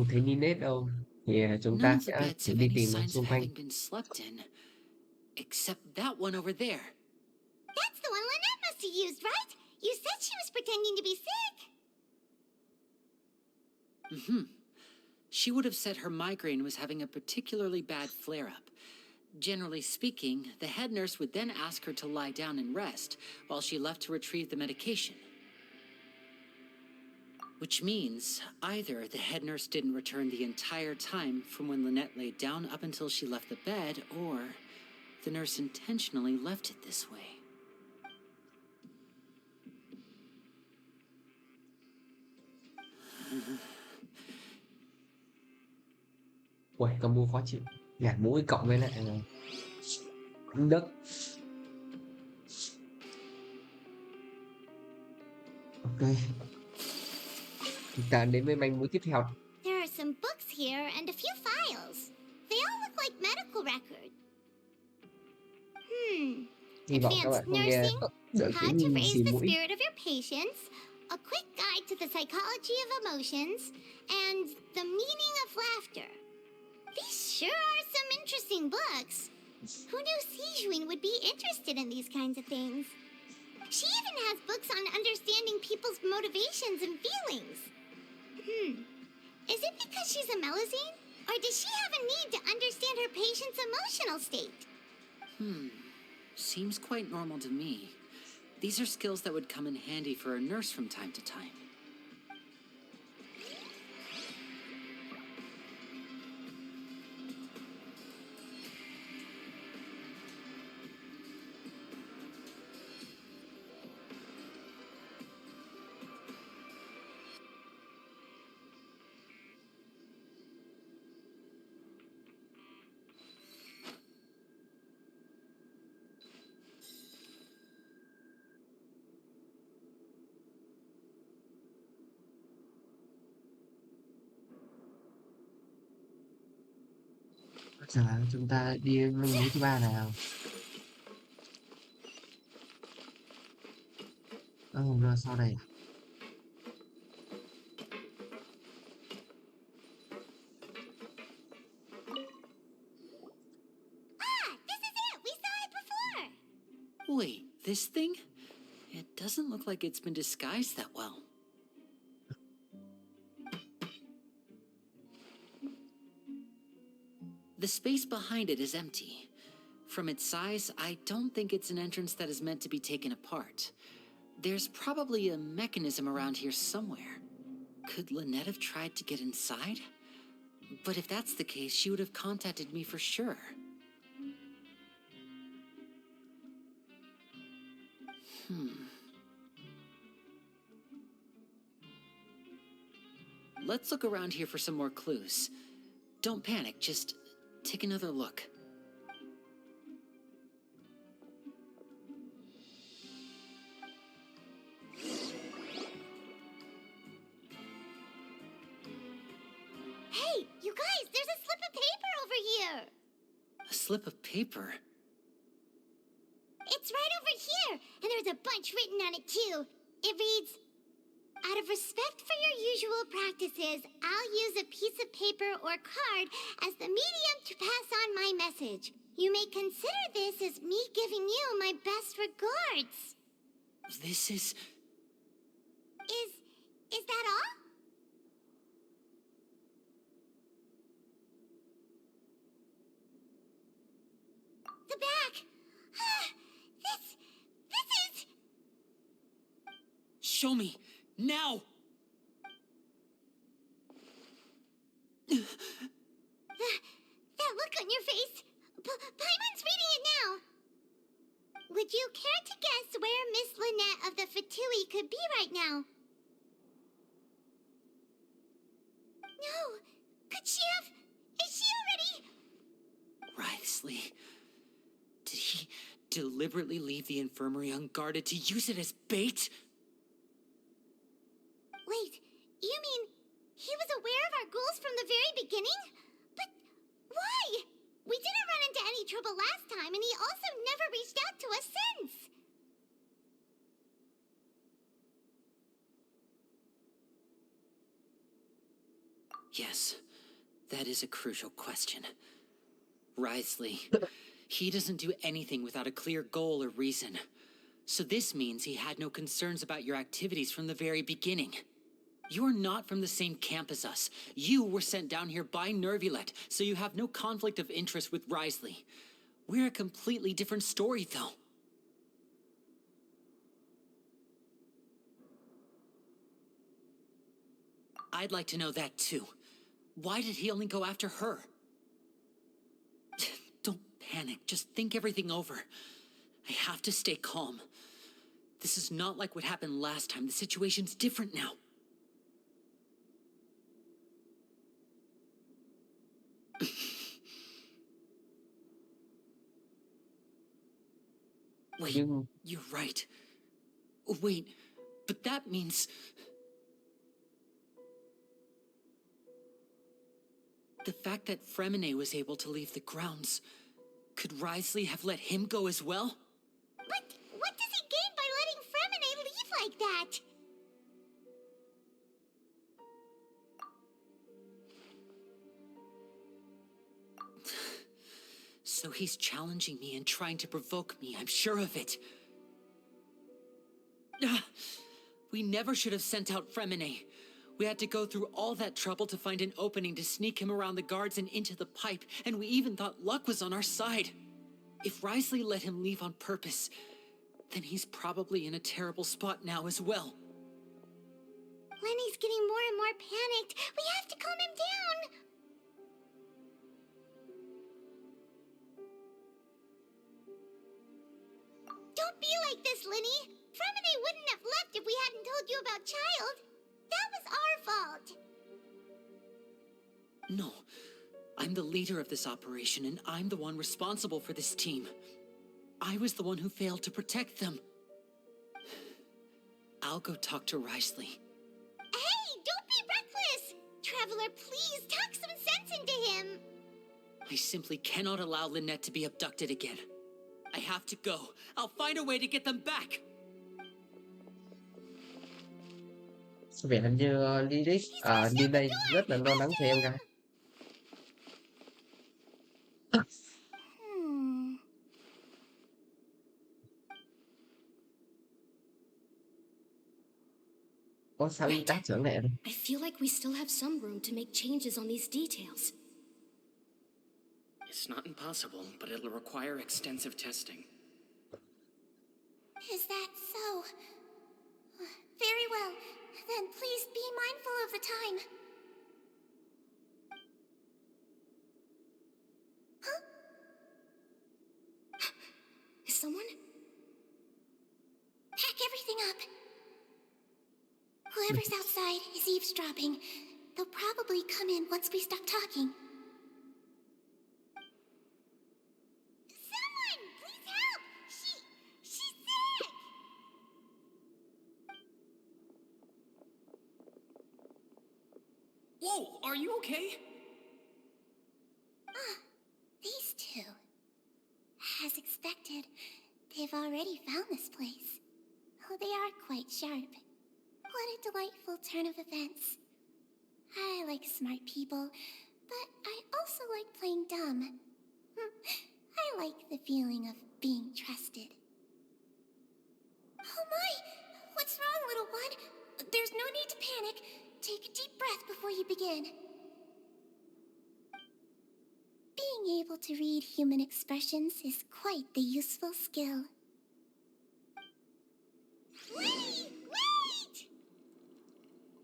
thấy Ninette đâu. Thì chúng None ta of the sẽ beds thử have đi any tìm signs xung of quanh. having been slept in. Except that one over there. That's the one Lynette must have used, right? You said she was pretending to be sick. Mm-hmm. She would have said her migraine was having a particularly bad flare-up. Generally speaking, the head nurse would then ask her to lie down and rest while she left to retrieve the medication. Which means either the head nurse didn't return the entire time from when Lynette laid down up until she left the bed, or the nurse intentionally left it this way. Ui, combo khó chịu. Gạt mũi cộng với lại đất. Ok. Chúng ta đến với manh mối tiếp theo. There are some books here and a few files. They all look like medical records. Hy vọng các bạn Advanced không nghe nursing, đợi how cái to raise xì the mũi. spirit of your patients, a quick guide to the psychology of emotions, and the meaning of laughter. These sure are some using books. Who knew Sijuin would be interested in these kinds of things? She even has books on understanding people's motivations and feelings. Is it because she's a Melusine? Or does she have a need to understand her patient's emotional state? Seems quite normal to me. These are skills that would come in handy for a nurse from time to time. Giờ chúng ta đi đến manh mối thứ ba nào. Không ra sau đây à? Ah, this is it! We saw it before! Wait, this thing? It doesn't look like it's been disguised that well. The space behind it is empty. From its size, I don't think it's an entrance that is meant to be taken apart. There's probably a mechanism around here somewhere. Could Lynette have tried to get inside? But if that's the case, she would have contacted me for sure. Let's look around here for some more clues. Don't panic, just take another look. Hey, you guys, there's a slip of paper over here! A slip of paper? It's right over here, and there's a bunch written on it too. It reads, "Out of respect for your usual practices, I'll use a piece of paper or card as the medium to pass on my message. You may consider this as me giving you my best regards." This is... Is that all? The back! This is... Show me! Now! That look on your face! Paimon's reading it now! Would you care to guess where Miss Lynette of the Fatui could be right now? No! Could she have... Is she already... Wriothesley. Did he deliberately leave the infirmary unguarded to use it as bait? Wait, you mean he was aware of our goals from the very beginning? But why? We didn't run into any trouble last time, and he also never reached out to us since. Yes, that is a crucial question. Wriothesley, he doesn't do anything without a clear goal or reason. So this means he had no concerns about your activities from the very beginning. You're not from the same camp as us. You were sent down here by Nervulet, so you have no conflict of interest with Wriothesley. We're a completely different story, though. I'd like to know that, too. Why did he only go after her? Don't panic. Just think everything over. I have to stay calm. This is not like what happened last time. The situation's different now. Wait, you're right. Wait, but that means... The fact that Fremine was able to leave the grounds, could Wriothesley have let him go as well? But what does he gain by letting Fremine leave like that? So he's challenging me and trying to provoke me, I'm sure of it. We never should have sent out Fremine. We had to go through all that trouble to find an opening to sneak him around the guards and into the pipe, and we even thought luck was on our side. If Risley let him leave on purpose, then he's probably in a terrible spot now as well. Lenny's getting more and more panicked. We have to calm him down. Don't be like this, Lenny. Fremine wouldn't have left if we hadn't told you about Child. That was our fault. No, I'm the leader of this operation, and I'm the one responsible for this team. I was the one who failed to protect them. I'll go talk to Risley. Hey, don't be reckless! Traveler, please talk some sense into him. I simply cannot allow Lynette to be abducted again. I have to go. I'll find a way to get them back. Có vẻ như Lyric Lin đây rất là lo lắng cho em gái. Có sao đi tác trưởng này đây? I feel like we still have some room to make changes on these details. It's not impossible, but it'll require extensive testing. Is that so? Very well. Then please be mindful of the time. Huh? Is someone? Pack everything up. Whoever's outside is eavesdropping. They'll probably come in once we stop talking. Someone, please help! She's sick! Whoa, are you okay? These two. As expected, they've already found this place. Oh, they are quite sharp. What a delightful turn of events. I like smart people, but I also like playing dumb. I like the feeling of being trusted. Oh my! What's wrong, little one? There's no need to panic. Take a deep breath before you begin. Being able to read human expressions is quite the useful skill. Lenny, wait!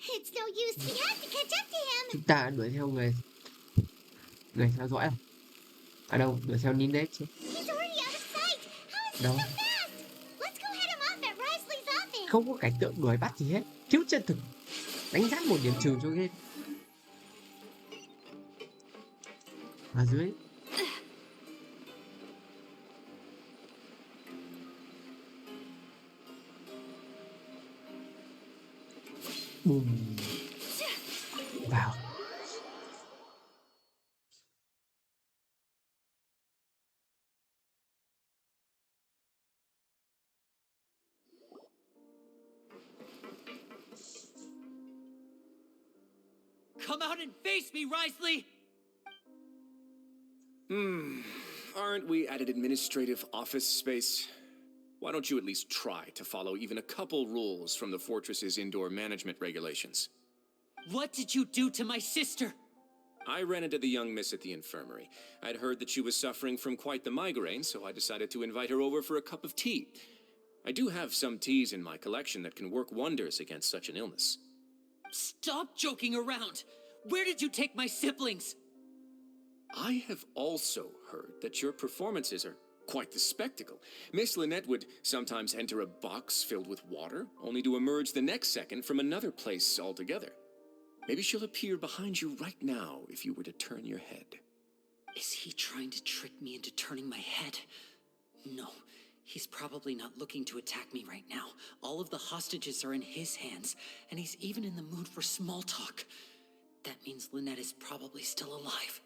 It's no use. We have to catch up to him. Chúng ta đuổi theo người theo dõi à đâu? Đuổi theo Nindex chứ? He's already out of sight. How is he Đâu? so fast? Let's go head him off at Risley's office. Không có cảnh tượng đuổi bắt gì hết, thiếu chân thực. Đánh giá 1 điểm trừ cho game. Ở dưới. Bùm. Vào. Come out and face me, Risley! Aren't we at an administrative office space? Why don't you at least try to follow even a couple rules from the fortress's indoor management regulations? What did you do to my sister? I ran into the young miss at the infirmary. I'd heard that she was suffering from quite the migraine, so I decided to invite her over for a cup of tea. I do have some teas in my collection that can work wonders against such an illness. Stop joking around! Where did you take my siblings? I have also heard that your performances are quite the spectacle. Miss Lynette would sometimes enter a box filled with water, only to emerge the next second from another place altogether. Maybe she'll appear behind you right now if you were to turn your head. Is he trying to trick me into turning my head? No, he's probably not looking to attack me right now. All of the hostages are in his hands, and he's even in the mood for small talk. That means Lynette is probably still alive.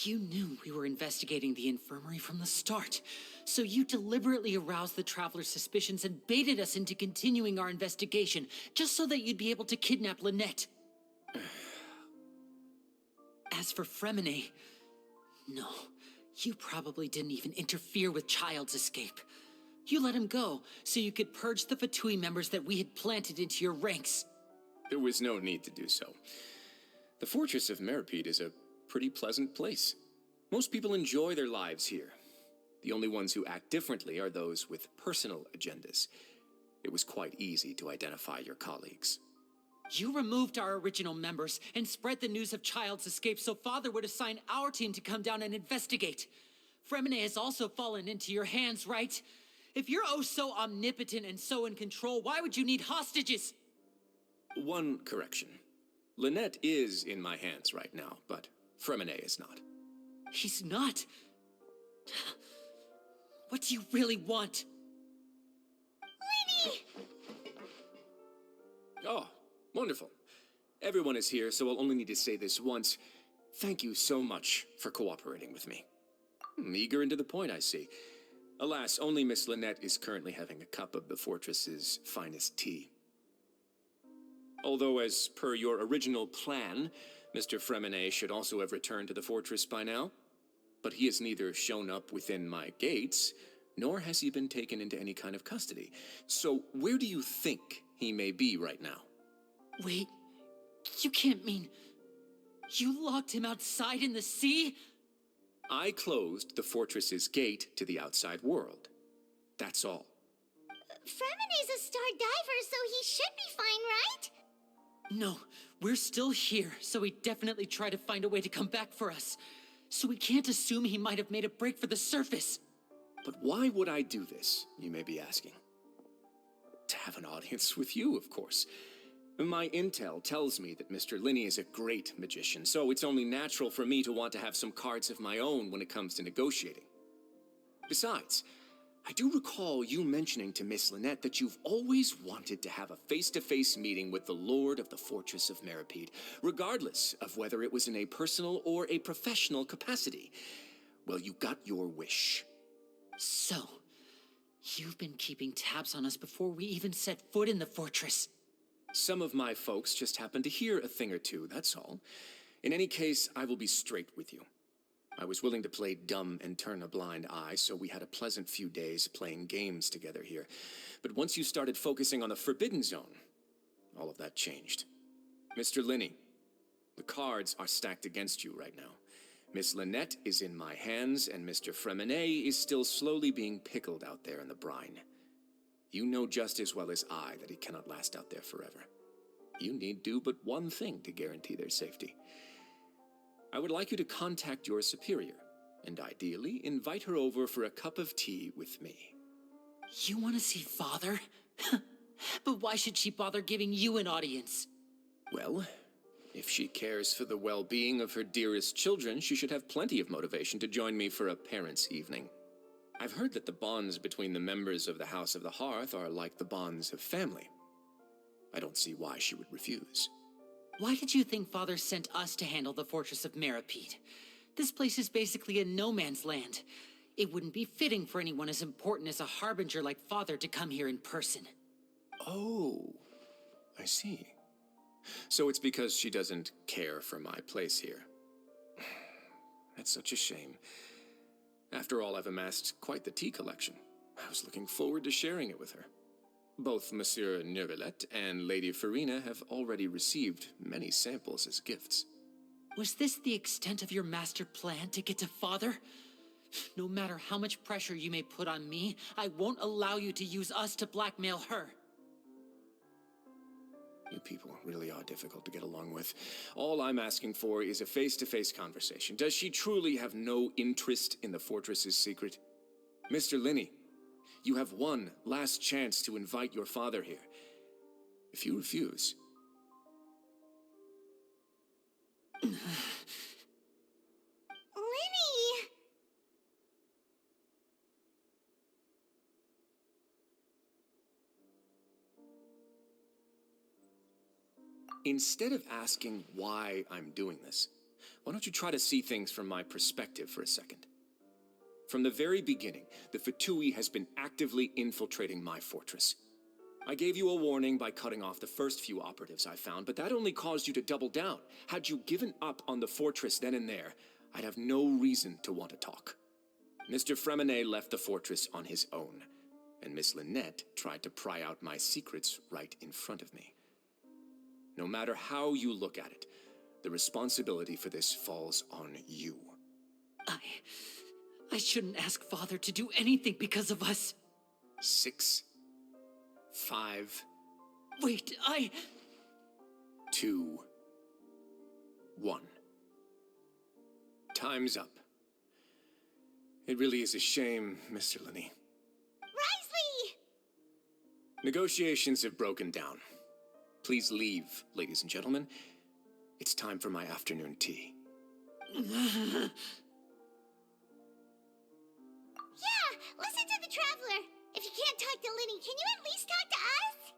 You knew we were investigating the infirmary from the start, so you deliberately aroused the Traveler's suspicions and baited us into continuing our investigation, just so that you'd be able to kidnap Lynette. As for Fremine, no, You probably didn't even interfere with Child's escape. You let him go so you could purge the Fatui members that we had planted into your ranks. There was no need to do so. The fortress of Meripede is a pretty pleasant place. Most people enjoy their lives here. The only ones who act differently are those with personal agendas. It was quite easy to identify your colleagues. You removed our original members and spread the news of Child's escape so Father would assign our team to come down and investigate. Fremine has also fallen into your hands, right? If you're oh so omnipotent and so in control, why would you need hostages? One correction. Lynette is in my hands right now, but Fremine is not. He's not. What do you really want? Lenny! Oh, wonderful. Everyone is here, so I'll only need to say this once. Thank you so much for cooperating with me. Eager and to the point, I see. Alas, only Miss Lynette is currently having a cup of the fortress's finest tea. Although, as per your original plan, Mr. Fremine should also have returned to the fortress by now. But he has neither shown up within my gates, nor has he been taken into any kind of custody. So where do you think he may be right now? Wait, you can't mean... You locked him outside in the sea? I closed the fortress's gate to the outside world. That's all. Fremine's a star diver, so he should be fine, right? No, we're still here, so he definitely tried to find a way to come back for us. So we can't assume he might have made a break for the surface. But why would I do this, you may be asking? To have an audience with you, of course. My intel tells me that Mr. Linney is a great magician, so it's only natural for me to want to have some cards of my own when it comes to negotiating. Besides, I do recall you mentioning to Miss Lynette that you've always wanted to have a face-to-face meeting with the Lord of the Fortress of Meripede, regardless of whether it was in a personal or a professional capacity. Well, you got your wish. So, you've been keeping tabs on us before we even set foot in the fortress. Some of my folks just happened to hear a thing or two, that's all. In any case, I will be straight with you. I was willing to play dumb and turn a blind eye, so we had a pleasant few days playing games together here. But once you started focusing on the Forbidden Zone, all of that changed. Mr. Linney, the cards are stacked against you right now. Miss Lynette is in my hands, and Mr. Fremine is still slowly being pickled out there in the brine. You know just as well as I that he cannot last out there forever. You need do but one thing to guarantee their safety. I would like you to contact your superior, and ideally invite her over for a cup of tea with me. You want to see Father? But why should she bother giving you an audience? Well, if she cares for the well-being of her dearest children, she should have plenty of motivation to join me for a parents' evening. I've heard that the bonds between the members of the House of the Hearth are like the bonds of family. I don't see why she would refuse. Why did you think Father sent us to handle the Fortress of Meripede? This place is basically a no-man's land. It wouldn't be fitting for anyone as important as a harbinger like Father to come here in person. Oh, I see. So it's because she doesn't care for my place here. That's such a shame. After all, I've amassed quite the tea collection. I was looking forward to sharing it with her. Both Monsieur Neuvillette and Lady Farina have already received many samples as gifts. Was this the extent of your master plan to get to Father? No matter how much pressure you may put on me, I won't allow you to use us to blackmail her. You people really are difficult to get along with. All I'm asking for is a face-to-face conversation. Does she truly have no interest in the fortress's secret? Mr. Linney, you have one last chance to invite your father here. If you refuse... Lenny! Instead of asking why I'm doing this, why don't you try to see things from my perspective for a second? From the very beginning, the Fatui has been actively infiltrating my fortress. I gave you a warning by cutting off the first few operatives I found, but that only caused you to double down. Had you given up on the fortress then and there, I'd have no reason to want to talk. Mr. Fremenet left the fortress on his own, and Miss Lynette tried to pry out my secrets right in front of me. No matter how you look at it, the responsibility for this falls on you. I shouldn't ask Father to do anything because of us. 6, 5, Wait, 2, 1. Time's up. It really is a shame, Mr. Linney. Risley! Negotiations have broken down. Please leave, ladies and gentlemen. It's time for my afternoon tea. Yeah, listen to the Traveler. If you can't talk to Linny, can you at least talk to us?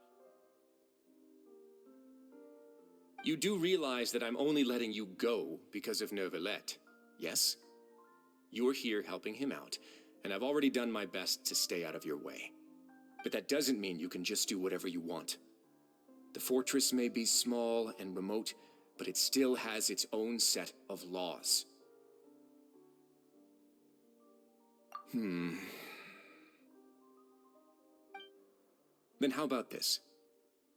You do realize that I'm only letting you go because of Neuvillette, yes? You're here helping him out, and I've already done my best to stay out of your way. But that doesn't mean you can just do whatever you want. The fortress may be small and remote, but it still has its own set of laws. Then how about this?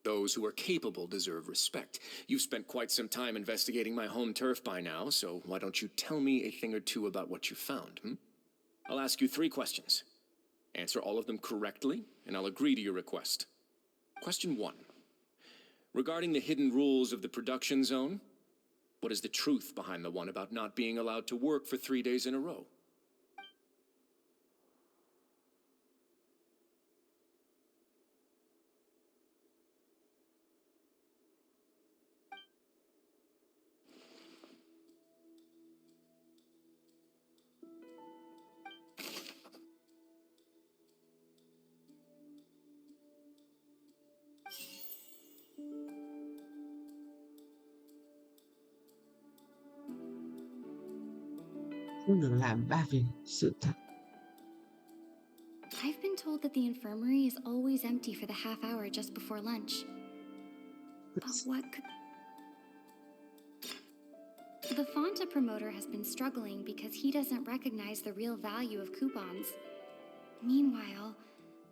Those who are capable deserve respect. You've spent quite some time investigating my home turf by now, so why don't you tell me a thing or two about what you found, I'll ask you 3 questions. Answer all of them correctly, and I'll agree to your request. Question 1. Regarding the hidden rules of the production zone, what is the truth behind the one about not being allowed to work for 3 days in a row? Không được làm 3 việc sự thật. I've been told that the infirmary is always empty for the half hour just before lunch. But what could... The Fanta promoter has been struggling because he doesn't recognize the real value of coupons. Meanwhile,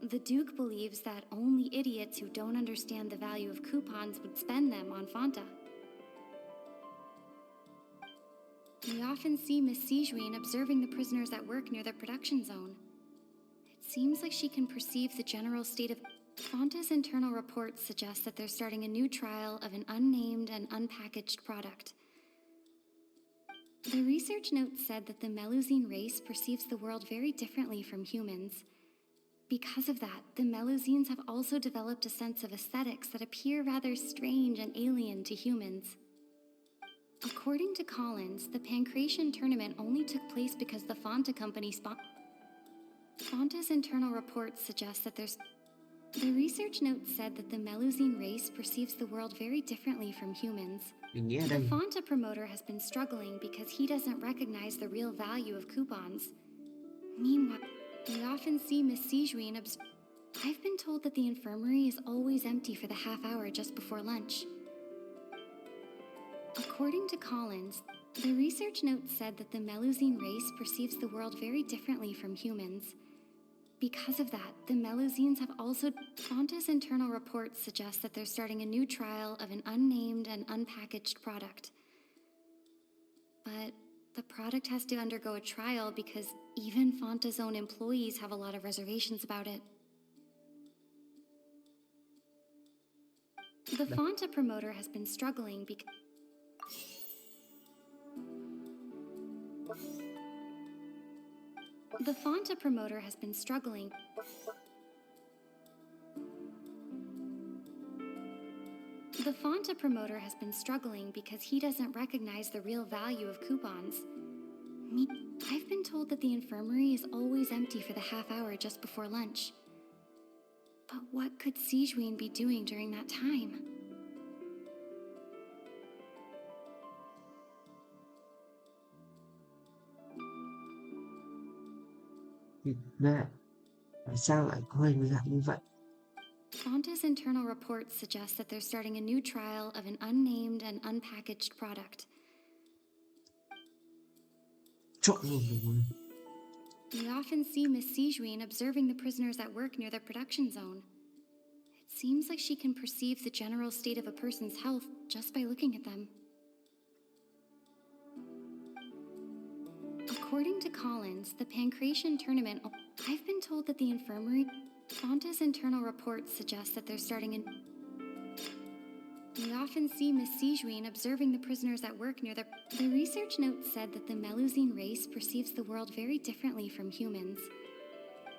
the Duke believes that only idiots who don't understand the value of coupons would spend them on Fanta. We often see Miss Sijuin observing the prisoners at work near the production zone. It seems like she can perceive the general state of... Fanta's internal reports suggest that they're starting a new trial of an unnamed and unpackaged product. The research note said that the Melusine race perceives the world very differently from humans. Because of that, the Melusines have also developed a sense of aesthetics that appear rather strange and alien to humans. According to Collins, the Pancration tournament only took place because the Fanta company Fanta's internal reports suggest that there's... The research note said that the Melusine race perceives the world very differently from humans. The Fanta promoter has been struggling because he doesn't recognize the real value of coupons. Meanwhile, we often see Miss Sijuin I've been told that the infirmary is always empty for the half hour just before lunch. According to Collins, the research note said that the Melusine race perceives the world very differently from humans. Because of that, the Melusines have also... Fanta's internal reports suggest that they're starting a new trial of an unnamed and unpackaged product. But the product has to undergo a trial because even Fanta's own employees have a lot of reservations about it. The Fanta promoter has been struggling because... The Fanta promoter has been struggling. The Fanta promoter has been struggling because he doesn't recognize the real value of coupons. I've been told that the infirmary is always empty for the half hour just before lunch. But what could Sijuin be doing during that time? Mẹ, tại sao lại có hình dạng như vậy? Fanta's internal reports suggest that they're starting a new trial of an unnamed and unpackaged product. Trộn luôn. We often see Miss Sijuin observing the prisoners at work near their production zone. It seems like she can perceive the general state of a person's health just by looking at them. According to Collins, the Pancration tournament... I've been told that the infirmary... Fonta's internal reports suggest that they're starting in... We often see Miss Sijuin observing the prisoners at work near their... The research note said that the Melusine race perceives the world very differently from humans.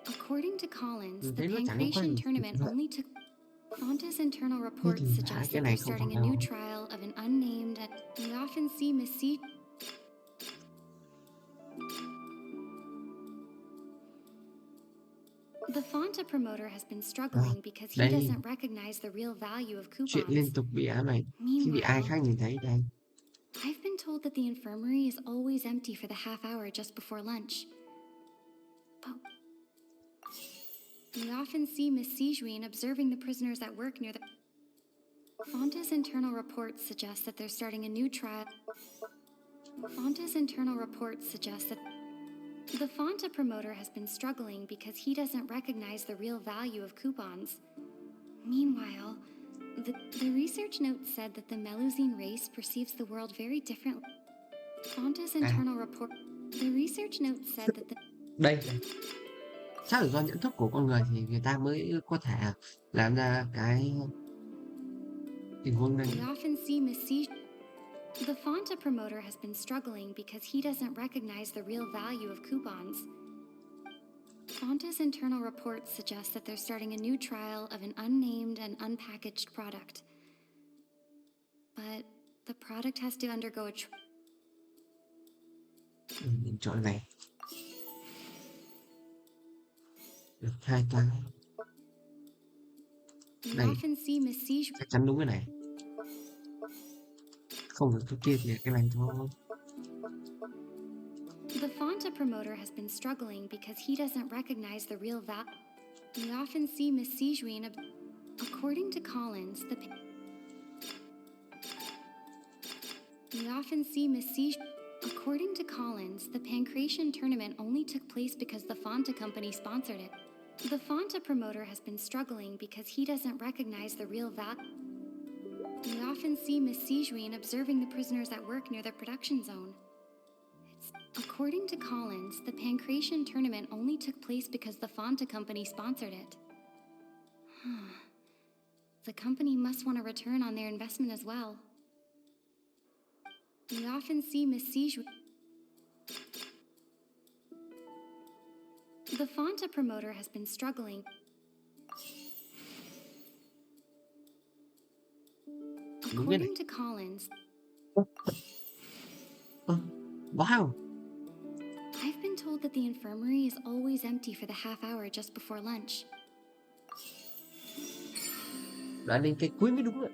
According to Collins, the Pancration tournament only took... Fonta's internal reports suggest that they're starting a new trial of an unnamed... We often see Miss Sijuin... The Fonta promoter has been struggling because he doesn't recognize the real value of Chuyện liên coupons. tục bị ám ảnh khi bị ai khác nhìn thấy đây. I've been told that the infirmary is always empty for the half hour just before lunch. But we often see Miss Sijuin observing the prisoners at work near the... Fonta's internal reports suggest that they're starting a new trial. Fonta's internal reports suggest that the Fonta promoter has been struggling because he doesn't recognize the real value of coupons. Meanwhile, the research note said that the Melusine race perceives the world very differently. Fonta's internal report... The research note said that the... Đây, chắc là do nhận thức của con người thì người ta mới có thể làm ra cái tình huống này. We often see Miss Sijuin... The Fonta promoter has been struggling because he doesn't recognize the real value of coupons. Fonta's internal reports suggest that they're starting a new trial of an unnamed and unpackaged product. But the product has to undergo a Mình chọn này. Được 2 cái. We often see Miss Sijuin... Chắc chắn đúng cái này. Không được cái kia thì cái này thôi. The Fonta promoter has been struggling because he doesn't recognize the real value. We often see Miss Sijuin... According to Collins, We often see Miss Sijuin... According to Collins, the Pancration tournament only took place because the Fonta company sponsored it. The Fonta promoter has been struggling because he doesn't recognize the real value. We often see Miss Sijuin observing the prisoners at work near their production zone. According to Collins, the Pancration tournament only took place because the Fonta company sponsored it. The company must want a return on their investment as well. We often see Miss Sijuin... The Fonta promoter has been struggling... According to Collins... Wow! I've been told that the infirmary is always empty for the half hour just before lunch. Đã đến cái cuối mới đúng rồi.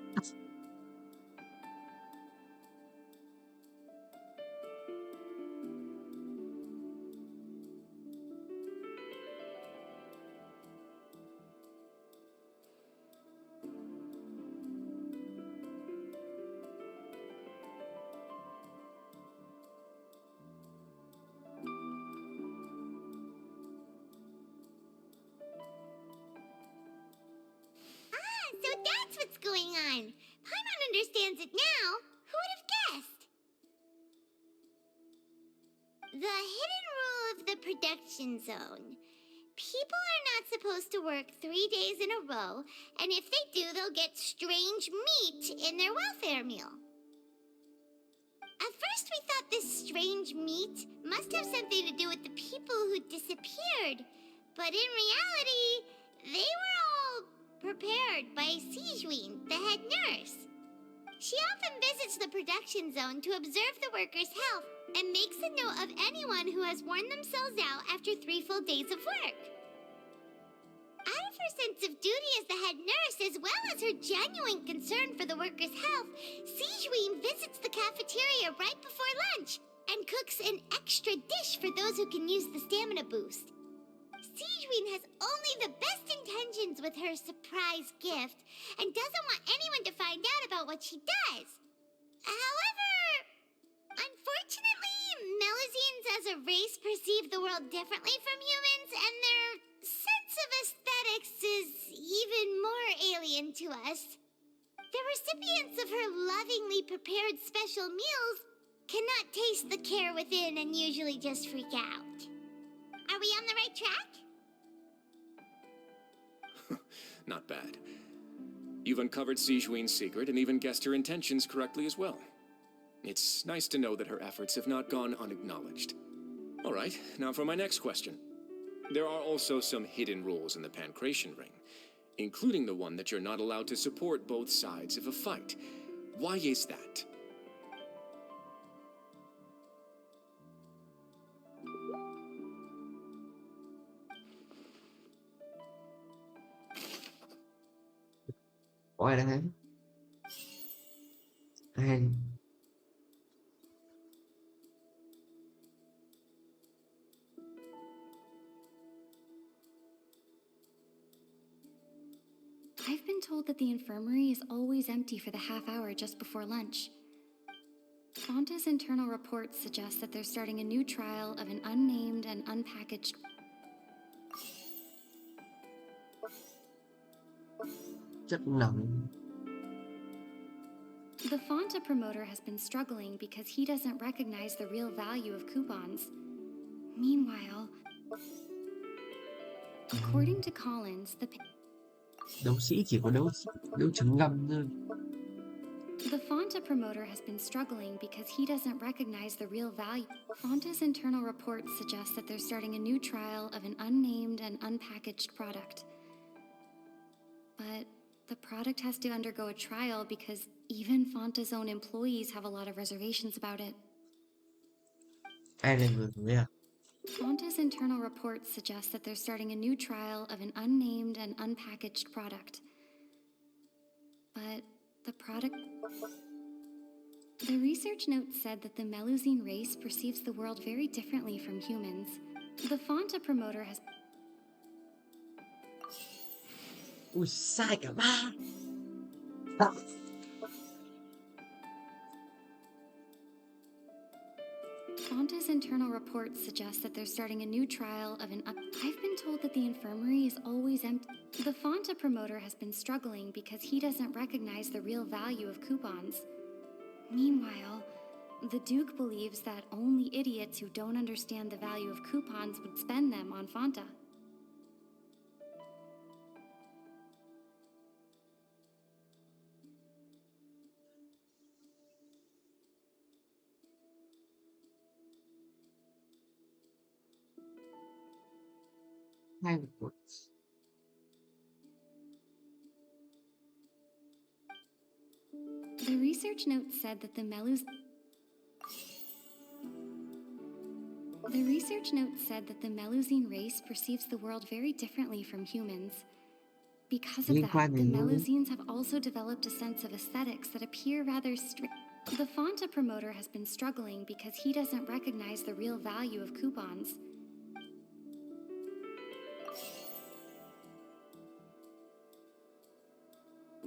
So that's what's going on. Paimon understands it now. Who would have guessed? The hidden rule of the production zone. People are not supposed to work 3 days in a row, and if they do, they'll get strange meat in their welfare meal. At first we thought this strange meat must have something to do with the people who disappeared, but in reality, they were all prepared by Sijuin, the head nurse. She often visits the production zone to observe the workers' health and makes a note of anyone who has worn themselves out after 3 full days of work. Out of her sense of duty as the head nurse, as well as her genuine concern for the workers' health, Sijuin visits the cafeteria right before lunch and cooks an extra dish for those who can use the stamina boost. Sijuin has only the best intentions with her surprise gift and doesn't want anyone to find out about what she does. However, Unfortunately, Melusines as a race perceive the world differently from humans, and their sense of aesthetics is even more alien to us. The recipients of her lovingly prepared special meals cannot taste the care within and usually just freak out. Are we on the right track? Not bad. You've uncovered Sigewin's secret and even guessed her intentions correctly as well. It's nice to know that her efforts have not gone unacknowledged. All right, now for my next question. There are also some hidden rules in the Pancration Ring, including the one that you're not allowed to support both sides of a fight. Why is that? Có ai đang ấy? Ai? I've been told that the infirmary is always empty for the half hour just before lunch. Fonta's internal reports suggest that they're starting a new trial of an unnamed and unpackaged... Chất nặng. The Fonta promoter has been struggling because he doesn't recognize the real value of coupons. Meanwhile, according to Collins, Đấu sĩ chỉ có đấu trứng ngâm thôi. The Fonta promoter has been struggling because he doesn't recognize the real value. Fonta's internal reports suggest that they're starting a new trial of an unnamed and unpackaged product. But the product has to undergo a trial because even Fonta's own employees have a lot of reservations about it. Ai là người của à? Fonta's internal reports suggest that they're starting a new trial of an unnamed and unpackaged product. But the product... The research note said that the Melusine race perceives the world very differently from humans. The Fonta promoter has... Ui, sai cả ba. Fonta's internal reports suggest that they're starting a new trial of an... I've been told that the infirmary is always empty. The Fonta promoter has been struggling because he doesn't recognize the real value of coupons. Meanwhile, the Duke believes that only idiots who don't understand the value of coupons would spend them on Fonta. Hai một. The research note said that the Melusine race perceives the world very differently from humans. Because of that, the Melusines have also developed a sense of aesthetics that appear rather strict. The Fonta promoter has been struggling because he doesn't recognize the real value of coupons.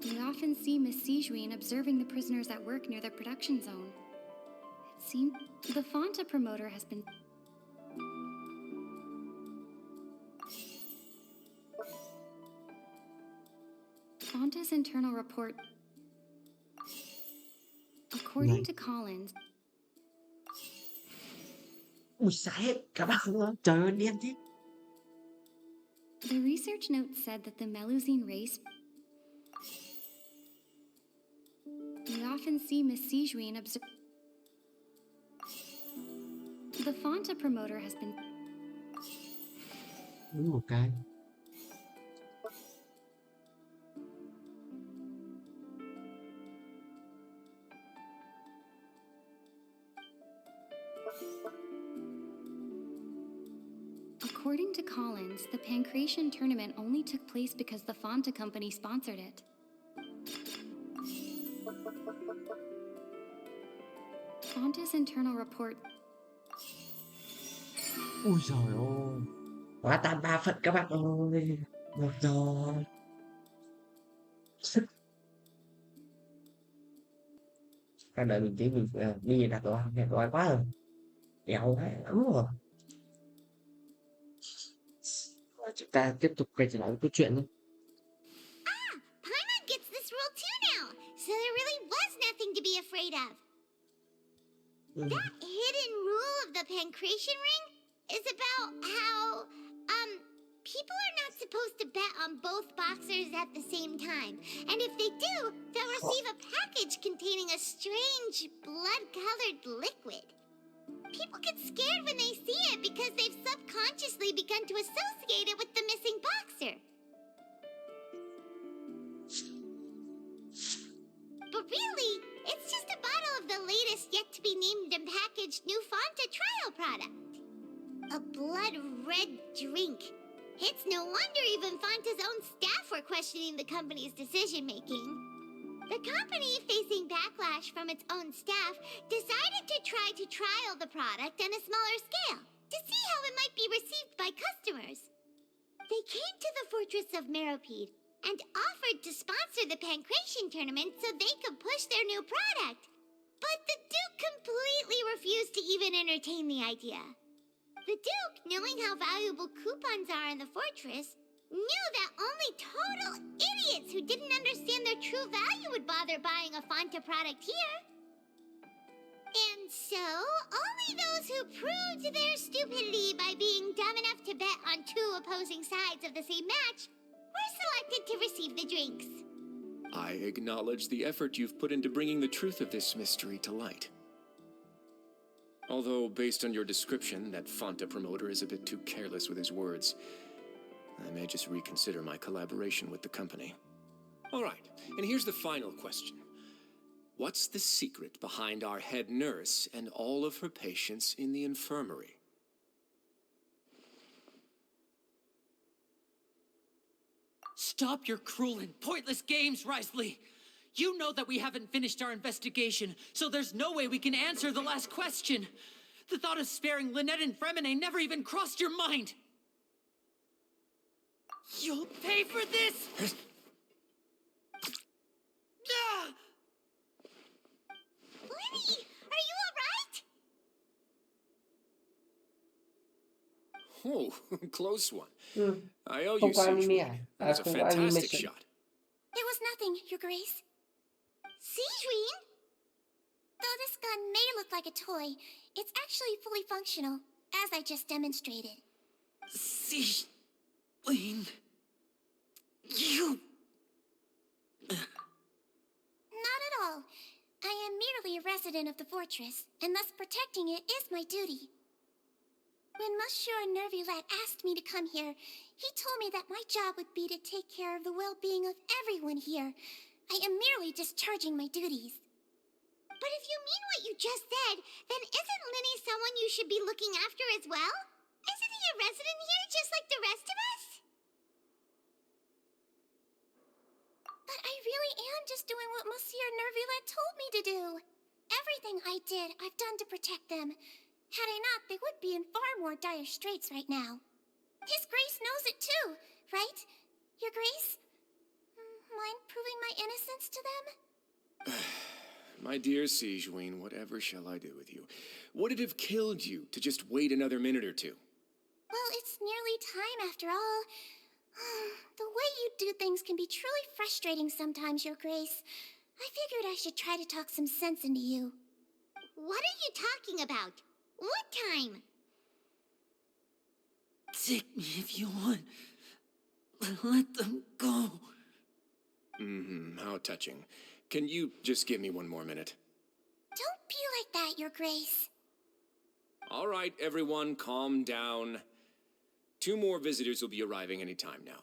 We often see Miss Sigewin observing the prisoners at work near the production zone. It seems the Fonta promoter has been... Fonta's internal report... According to Collins... Ui, sai hết cả ba luôn. Trời ơi, điên thế. The research note said that the Melusine race... We often see Miss Sigewin observe... The Fonta promoter has been... Đúng một cái. According to Collins, the Pancration tournament only took place because the Fonta company sponsored it. Fonta's internal report... Ui giời ơi. Quá tan ba phận các bạn ơi. Được rồi. Phải đợi mình tí mình đi đặt đồ ăn, đói quá rồi, đéo lắm rồi. Chúng ta tiếp tục quay trở lại với câu chuyện nhé. Paimon gets this rule too now, so there really was nothing to be afraid of. That hidden rule of the pancration ring is about how, people are not supposed to bet on both boxers at the same time. And if they do, they'll receive a package containing a strange blood-colored liquid. People get scared when they see it because they've subconsciously begun to associate it with the missing boxer. But really, it's just a bottle of the latest yet-to-be-named and packaged new Fanta trial product. A blood-red drink. It's no wonder even Fanta's own staff were questioning the company's decision-making. The company, facing backlash from its own staff, decided to try to trial the product on a smaller scale to see how it might be received by customers. They came to the fortress of Meropide and offered to sponsor the pancration tournament so they could push their new product. But the Duke completely refused to even entertain the idea. The Duke, knowing how valuable coupons are in the fortress, knew that only total idiots who didn't understand their true value would bother buying a Fanta product here. And so, only those who proved their stupidity by being dumb enough to bet on two opposing sides of the same match were selected to receive the drinks. I acknowledge the effort you've put into bringing the truth of this mystery to light. Although, based on your description, that Fanta promoter is a bit too careless with his words, I may just reconsider my collaboration with the company. All right, and here's the final question. What's the secret behind our head nurse and all of her patients in the infirmary? Stop your cruel and pointless games, Risley! You know that we haven't finished our investigation, so there's no way we can answer the last question. The thought of sparing Lynette and Fremine never even crossed your mind. You'll pay for this! Ah! Lenny, are you alright? Oh, close one. Ừ. I owe you, Không có anime Siege. à? That was a Không có fantastic animation. shot. It was nothing, Your Grace. Sejuin? Though this gun may look like a toy, it's actually fully functional, as I just demonstrated. Lane... You... Not at all. I am merely a resident of the fortress, and thus protecting it is my duty. When Monsieur Nervulette asked me to come here, he told me that my job would be to take care of the well-being of everyone here. I am merely discharging my duties. But if you mean what you just said, then isn't Linny someone you should be looking after as well? Isn't he a resident here just like the rest of us? But I really am just doing what Monsieur Nervulette told me to do. Everything I did, I've done to protect them. Had I not, they would be in far more dire straits right now. His Grace knows it too, right? Your Grace? Mind proving my innocence to them? My dear Sijuin, whatever shall I do with you? Would it have killed you to just wait another minute or two? Well, it's nearly time after all. The way you do things can be truly frustrating sometimes, Your Grace. I figured I should try to talk some sense into you. What are you talking about? What time? Take me if you want. Let them go. How touching. Can you just give me one more minute? Don't be like that, Your Grace. All right, everyone, calm down. 2 more visitors will be arriving any time now.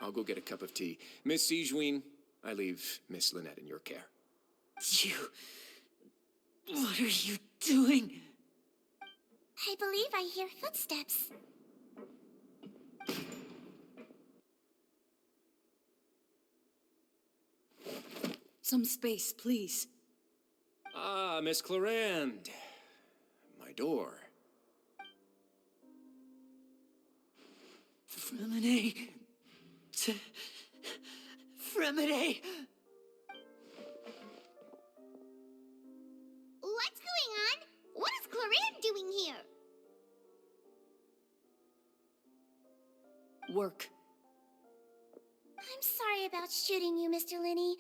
I'll go get a cup of tea. Miss Sijuin, I leave Miss Lynette in your care. You... What are you doing? I believe I hear footsteps. Some space, please. Ah, Miss Clarande. My door. Fremine... Fremine... work. I'm sorry about shooting you, Mr. Linney.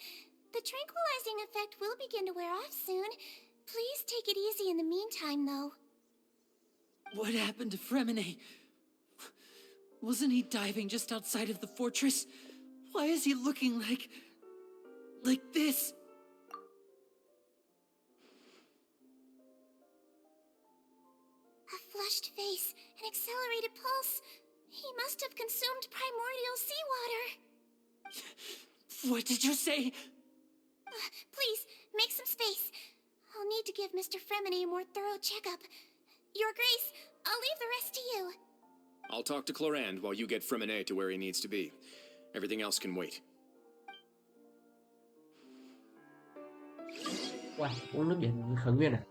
The tranquilizing effect will begin to wear off soon. Please take it easy in the meantime, though. What happened to Fremine? Wasn't he diving just outside of the fortress? Why is he looking like this? A flushed face, an accelerated pulse. He must have consumed primordial seawater. What did you say? Please, make some space. I'll need to give Mr. Fremine a more thorough checkup. Your Grace, I'll leave the rest to you. I'll talk to Clorand while you get Fremine to where he needs to be. Everything else can wait. Wow, uống nước biển khởi nguyên à?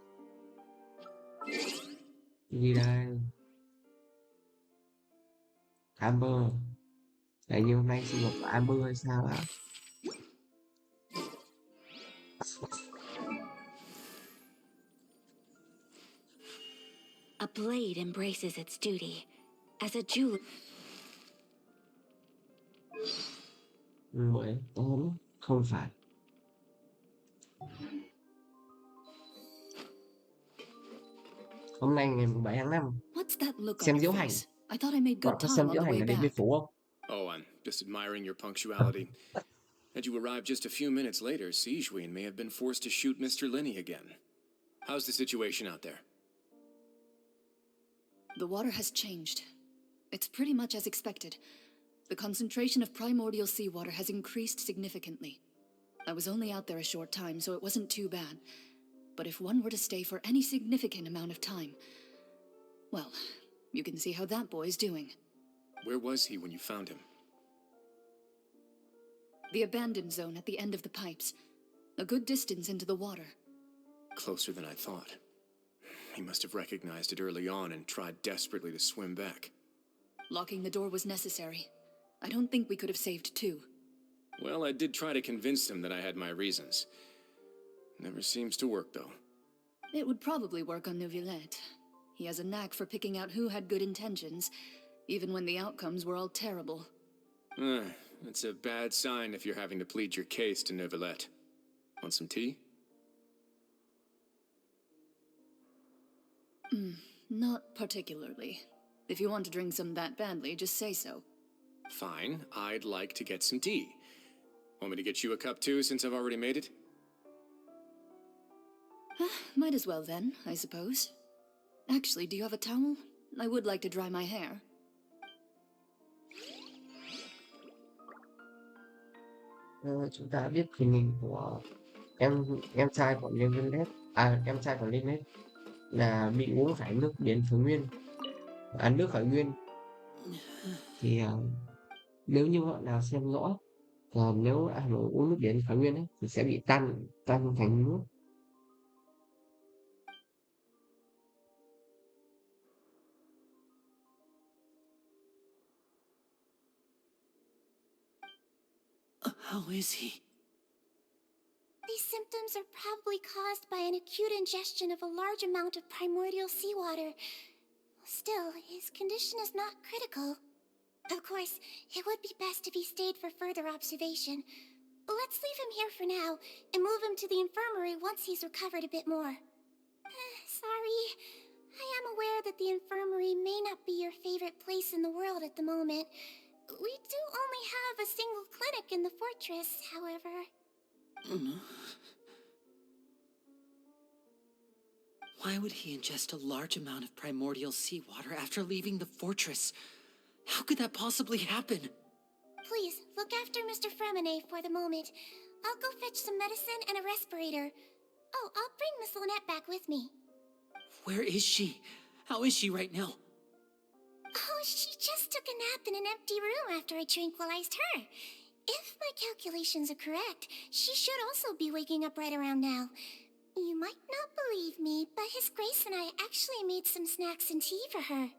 Gì đây? Amber. Tại như hôm nay sinh nhật của Amber hay sao ạ? A blade embraces its duty. As a jeweler... Mới không phải. Hôm nay ngày 7 tháng 5. What's that look on Xem your diễu hành. face? I thought I made Bạn good có time xem on diễu the hành way ở Điện Biên back. Phủ không? Oh, I'm just admiring your punctuality. Had you arrived just a few minutes later, Sigewinne may have been forced to shoot Mr. Linney again. How's the situation out there? The water has changed. It's pretty much as expected. The concentration of primordial seawater has increased significantly. I was only out there a short time, so it wasn't too bad. But if one were to stay for any significant amount of time, well, you can see how that boy's doing. Where was he when you found him? The abandoned zone at the end of the pipes. A good distance into the water. Closer than I thought. He must have recognized it early on and tried desperately to swim back. Locking the door was necessary. I don't think we could have saved two. Well, I did try to convince him that I had my reasons. Never seems to work, though. It would probably work on Neuvillette. He has a knack for picking out who had good intentions, even when the outcomes were all terrible. It's a bad sign if you're having to plead your case to Neuvillette. Want some tea? Not particularly. If you want to drink some that badly, just say so. Fine, I'd like to get some tea. Want me to get you a cup too, since I've already made it? Might as well then, I suppose. Actually, do you have a towel? I would like to dry my hair. Chúng ta biết tình hình của em trai của Neuvillette, em trai của Lynette là bị uống phải nước biển khởi nguyên, nước khởi nguyên. Thì nếu như bạn nào xem rõ, nếu mà uống nước biển khởi nguyên ấy, thì sẽ bị tan thành nước. How is he? These symptoms are probably caused by an acute ingestion of a large amount of primordial seawater. Still, his condition is not critical. Of course, it would be best if he stayed for further observation. Let's leave him here for now, and move him to the infirmary once he's recovered a bit more. Sorry. I am aware that the infirmary may not be your favorite place in the world at the moment. We do only have a single clinic in the fortress, however. Why would he ingest a large amount of primordial seawater after leaving the fortress? How could that possibly happen? Please, look after Mr. Fremine for the moment. I'll go fetch some medicine and a respirator. Oh, I'll bring Miss Lynette back with me. Where is she? How is she right now? Oh, she just took a nap in an empty room after I tranquilized her. If my calculations are correct, she should also be waking up right around now. You might not believe me, but His Grace and I actually made some snacks and tea for her.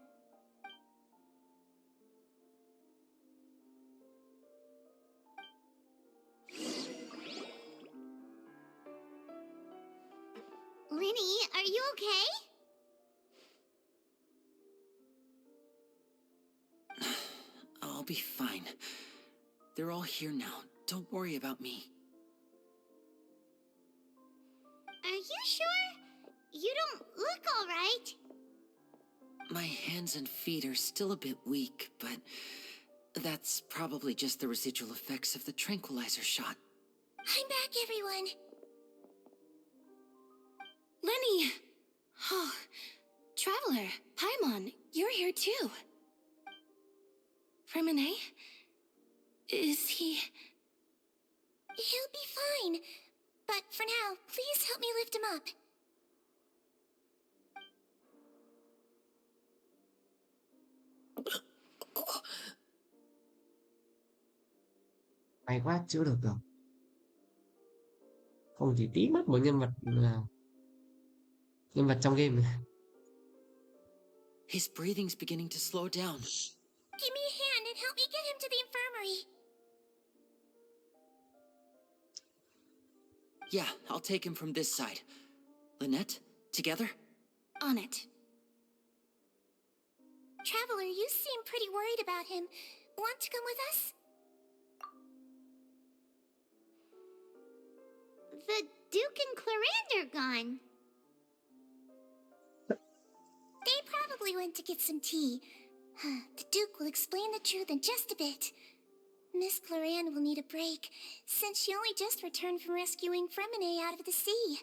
Linny, are you okay? I'll I'll be fine. They're all here now. Don't worry about me. Are you sure? You don't look all right. My hands and feet are still a bit weak, but that's probably just the residual effects of the tranquilizer shot. I'm back, everyone. Lenny! Oh, Traveler, Paimon, you're here too. Remine? Is he... He'll be fine. But for now, please help me lift him up. May quá chữa được rồi. Không chỉ tí mất một nhân vật là nhân vật trong game này. His breathing's beginning to slow down. Give me a hand and help me get him to the infirmary. Yeah, I'll take him from this side. Lynette, together? On it. Traveler, you seem pretty worried about him. Want to come with us? The Duke and Clarande are gone. They probably went to get some tea. The Duke will explain the truth in just a bit. Miss Clarande will need a break, since she only just returned from rescuing Fremine out of the sea.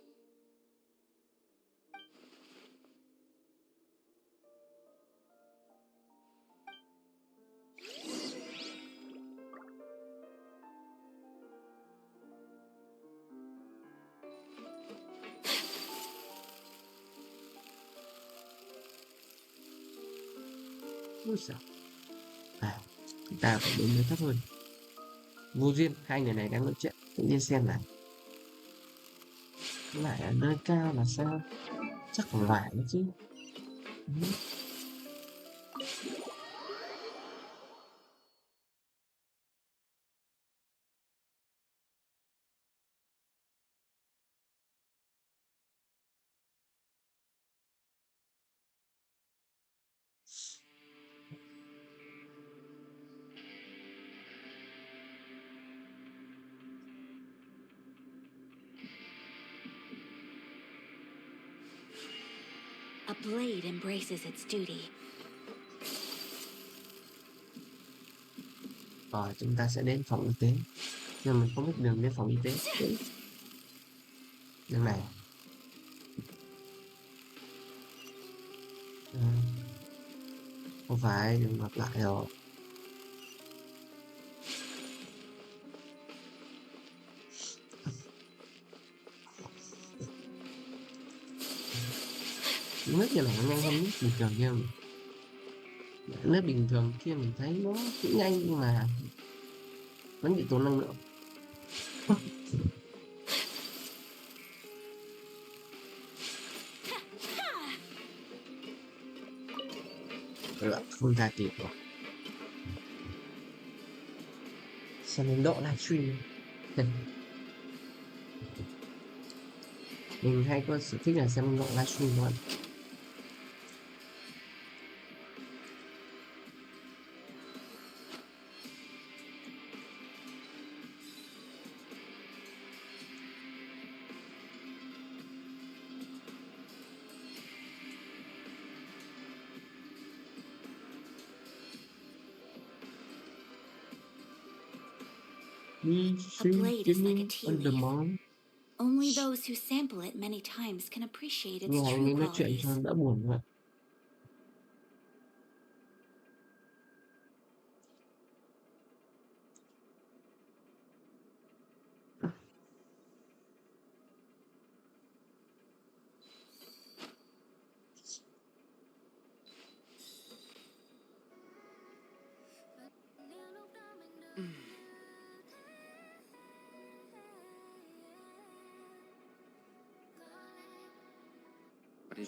Ui sao? À, chúng ta phải đến nơi thấp hơn. Vô duyên, hai người này đang nói chuyện, tự nhiên xem nào. Lại ở nơi cao là sao? Chắc còn lại nữa chứ. A blade embraces its duty. Rồi chúng ta sẽ đến phòng y tế. Nhưng mình không biết đường đến phòng y tế. Đường này. À, không phải, đường ngược lại rồi. Nước như này nó nhanh hơn nước bình thường nha. Nước bình thường kia mình thấy nó cũng nhanh nhưng mà vẫn bị tốn năng lượng. Không ra kịp rồi. Xem đến độ livestream. Mình hay có sở thích là xem độ livestream luôn. A blade is like a tea leaf. Only those who sample it many times can appreciate its Nghe anh ấy true nói chuyện qualities. cho đỡ buồn vậy.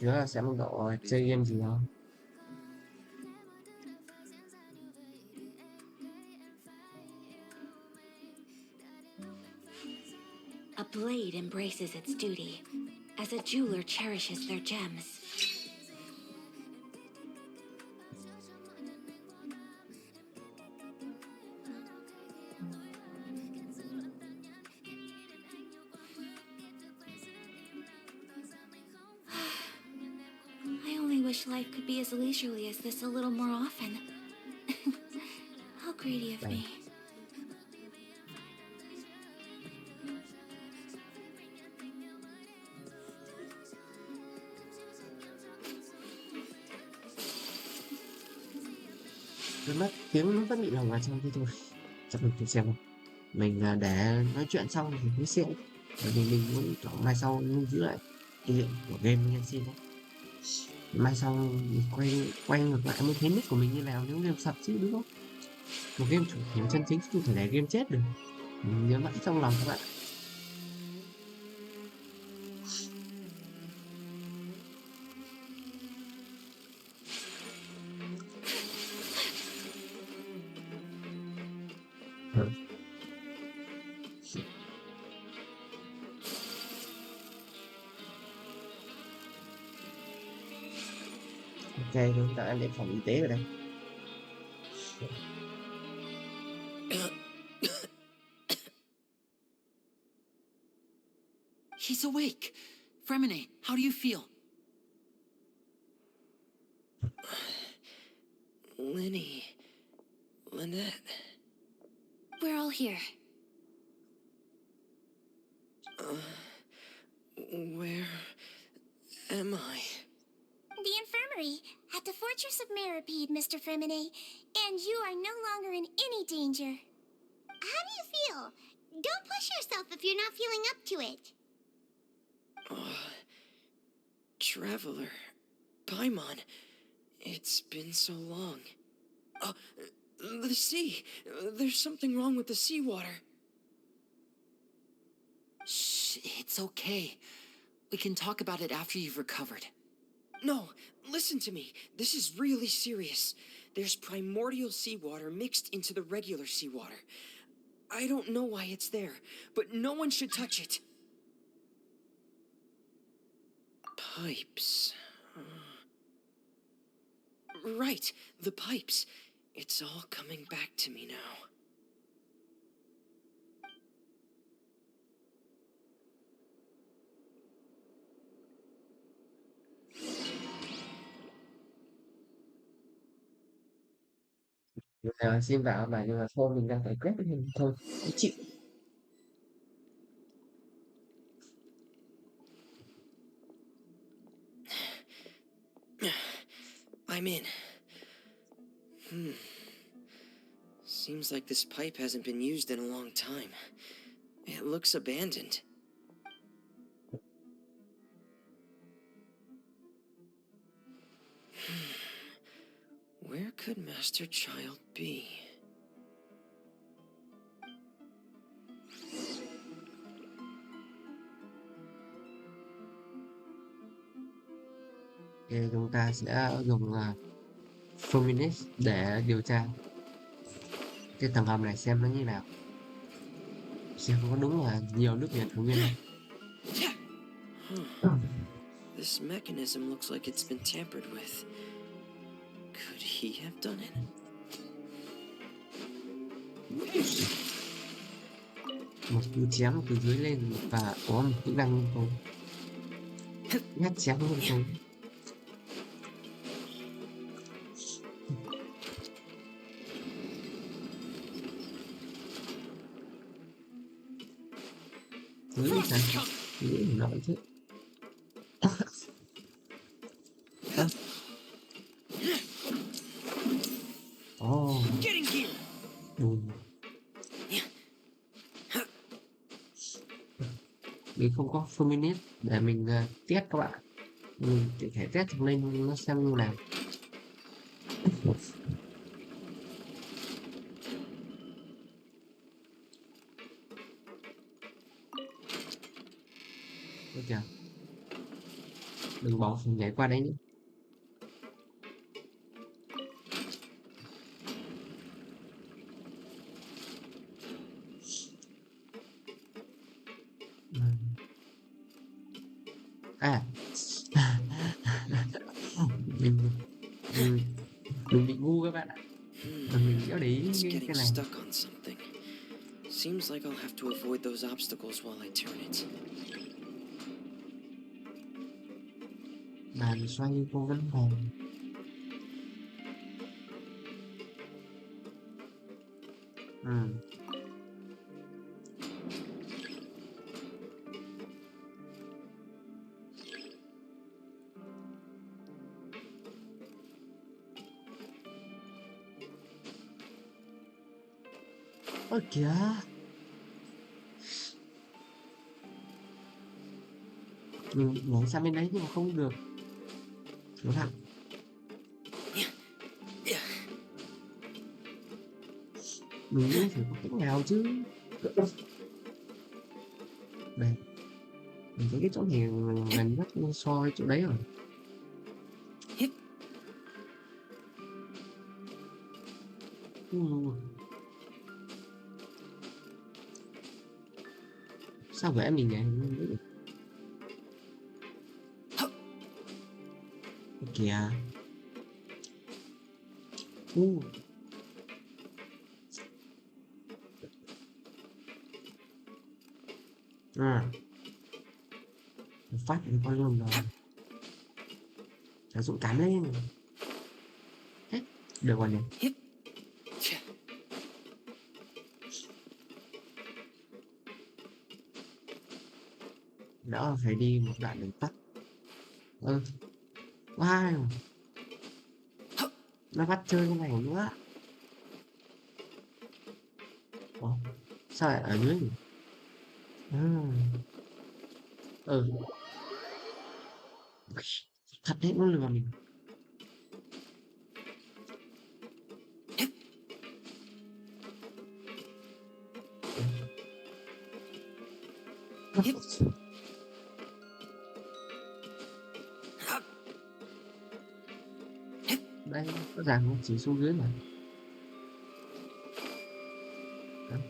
Chứ là xem độ chơi game gì không? A blade embraces its duty, as a jeweler cherishes their gems. wish life could be as leisurely as this a little more often. How greedy of me. Tiếng nó vẫn bị lồng vào trong kia thôi. Chắc mình thử xem không. Mình để nói chuyện xong thì mới xem. Bởi vì mình muốn chọn mai sau lưu giữ lại kinh nghiệm của game Genshin đó. Mai sau mình quay ngược lại mới thấy nick của mình như nào nếu game sập chứ, đúng không? Một game chủ thể chân chính không thể để game chết được. Mình nhớ mãi trong lòng các bạn. Ok, chúng ta em đến phòng y tế ở đây. He's awake. Fremine, how do you feel? Lenny, Lynette. We're all here. Where am I? The infirmary at the Fortress of Mirapede, Mr. Fremine, and you are no longer in any danger. How do you feel? Don't push yourself if you're not feeling up to it. Traveler, Paimon, it's been so long. The sea. There's something wrong with the seawater. Shh, it's okay. We can talk about it after you've recovered. No, listen to me. This is really serious. There's primordial seawater mixed into the regular seawater. I don't know why it's there, but no one should touch it. Pipes. Right, the pipes. It's all coming back to me now. Xin vào mà nhưng mà thôi mình đang phải quét cái hình thôi, không chịu. I'm in. Seems like this pipe hasn't been used in a long time. It looks abandoned. Where could Master Child be? Thì chúng ta sẽ dùng Feminist để điều tra cái tầng hầm này xem nó như nào, xem có đúng là nhiều nước Việt của Nguyên không. This mechanism looks like it's been tampered with. Could he have done it? Một cú chém từ dưới lên và có một kỹ năng không nhát chém luôn không. Dưới này dưới nó chứ. Mình không có feminist để mình test các bạn, mình chỉ thể test lên nó xem như nào. Ôi kìa, đừng bỏ nhảy qua đấy nữa. Mình bị ngu các bạn ạ. Mình sẽ để ý cái này. Seems like I'll have to avoid those obstacles while I turn it. Bàn xoay vô vấn đề. Ơ kìa. Mình nhảy sang bên đấy nhưng mà không được. Đúng không? Mình nghĩ phải có cách nào chứ. Đây. Mình thấy cái chỗ này gần nhất so với chỗ đấy rồi. Sao vậy mình nhảy kìa. Một phát thì con luôn rồi. Phải dũng cảm lên. Hết. Được rồi này. Đỡ phải đi một đoạn đường tắt. Wow. Nó bắt chơi cái này nữa. Ủa? Sao lại ở dưới nhỉ? Thật đấy, nó lừa mình. Đây, rõ ràng nó chỉ xuống dưới mà. Đấy,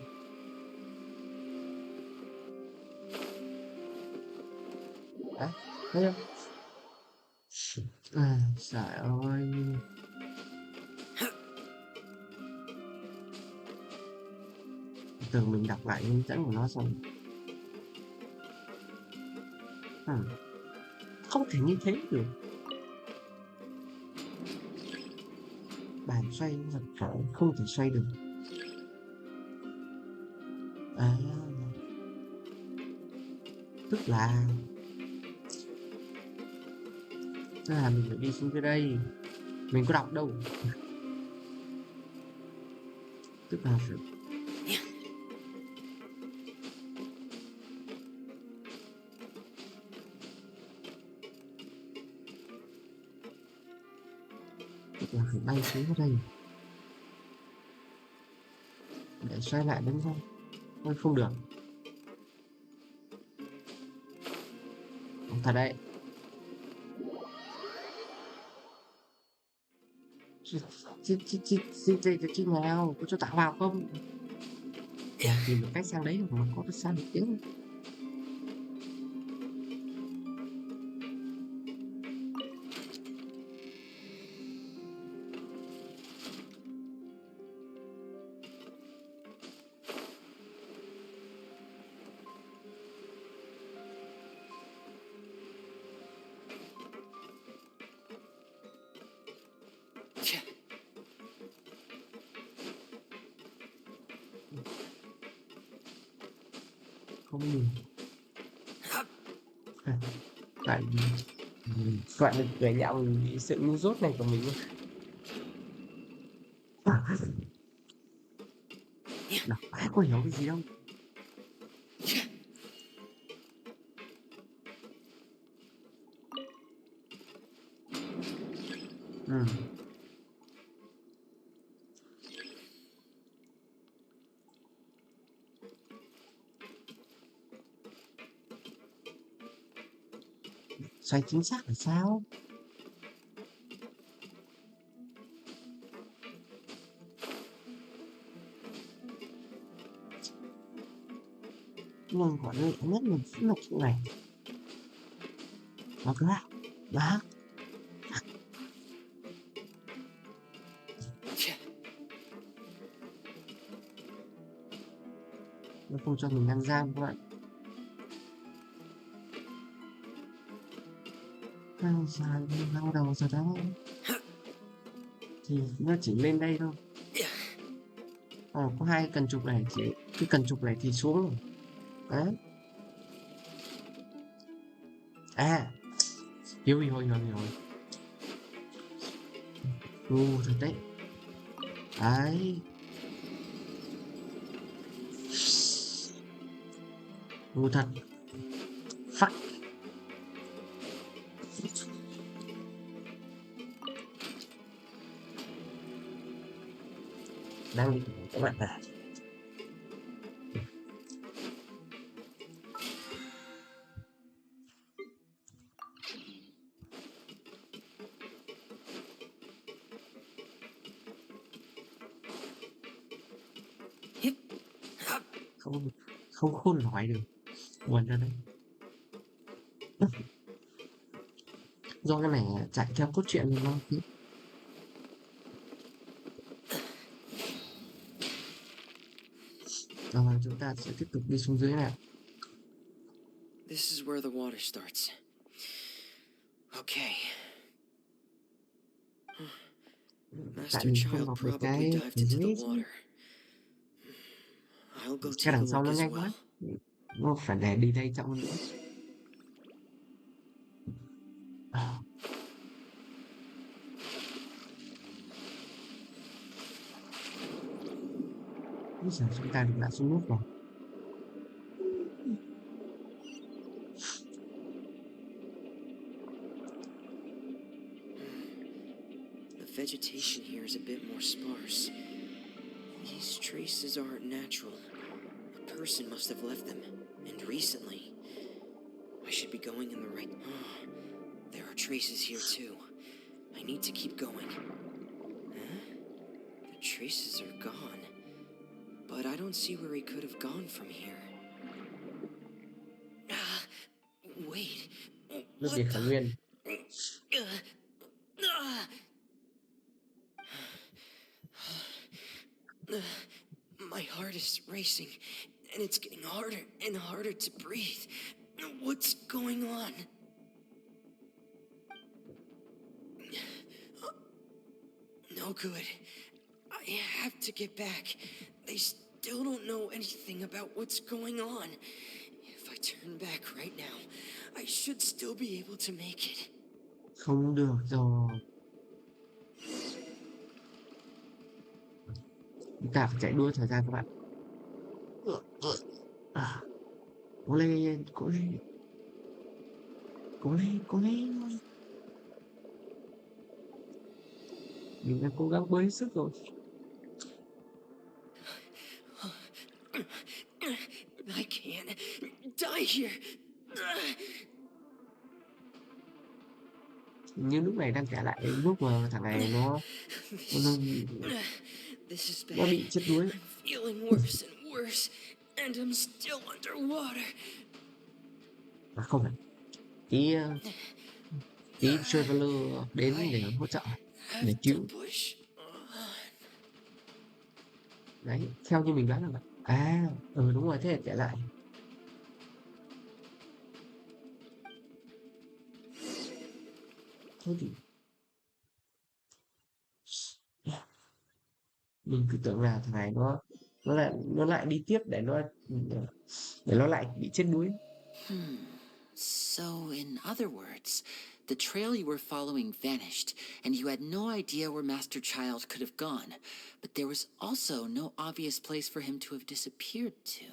thấy không? Trời ơi. Tưởng mình đọc lại hướng dẫn của nó xong. Không thể như thế được. Bàn xoay vật phổ không thể xoay được. Tức là mình phải đi xuống dưới đây. Mình có đọc đâu. Tức là phải bay xuống dưới đây để xoay lại đúng không? Thôi không được. Thật đấy. Chị nào có cho tạo vào không? Tìm một cách sang đấy mà có sang được tiếng. Không nhìn. Tại bạn được cười nhạo vì sự ngu dốt này của mình. Đọc mãi có hiểu cái gì đâu. Xoay chính xác là sao? Nhưng còn lệ nhất mình vẫn là chỗ này. Nó cứ lại. Đó. Nó không cho mình ăn gian các bạn. Dài đau đầu rồi đó. Thì nó chỉ lên đây thôi. Có hai cần chụp này, chỉ cái cần chụp này thì xuống rồi. Đấy. À, hiểu rồi. Thật đấy. Đấy. Thật. Fuck. Đang đi các bạn à. Không khôn nói được. Buồn ra đây. Do cái này chạy theo cốt truyện nó rồi chúng ta sẽ tiếp tục đi xuống dưới này. This is where the water starts. Okay. Master Child probably dived into the water. I'll go Cái take a đằng sau look nó as nhanh well. quá. Nó phải để đi đây chậm hơn nữa. Bây giờ chúng ta đã xuống nước rồi. The vegetation here is a bit more sparse. These traces aren't natural. A person must have left them, and recently. I should be going in the right... There are traces here too. I need to keep going. Huh? The traces are gone. But I don't see where he could have gone from here. Wait. Nước biển Khởi Nguyên. My heart is racing, and it's getting harder and harder to breathe. What's going on? No good. I have to get back. They still don't know anything about what's going on. If I turn back right now, I should still be able to make it. Không được rồi. Chúng ta phải chạy đua thời gian các bạn. Cố lên. Mình đang cố gắng bơi hết sức rồi. I can't die here. Nhưng lúc này đang kể lại lúc mà thằng này nó bị chết đuối. I'm feeling worse and worse, and I'm still underwater. Không phải. Tí Traveler đến để hỗ trợ, để cứu. Đấy, theo như mình đoán là vậy. Đúng rồi, thế là kể lại. Thế thì mình cứ tưởng là thằng này nó lại đi tiếp để nó lại bị chết đuối. So, in other words, the trail you were following vanished, and you had no idea where Master Child could have gone. But there was also no obvious place for him to have disappeared to.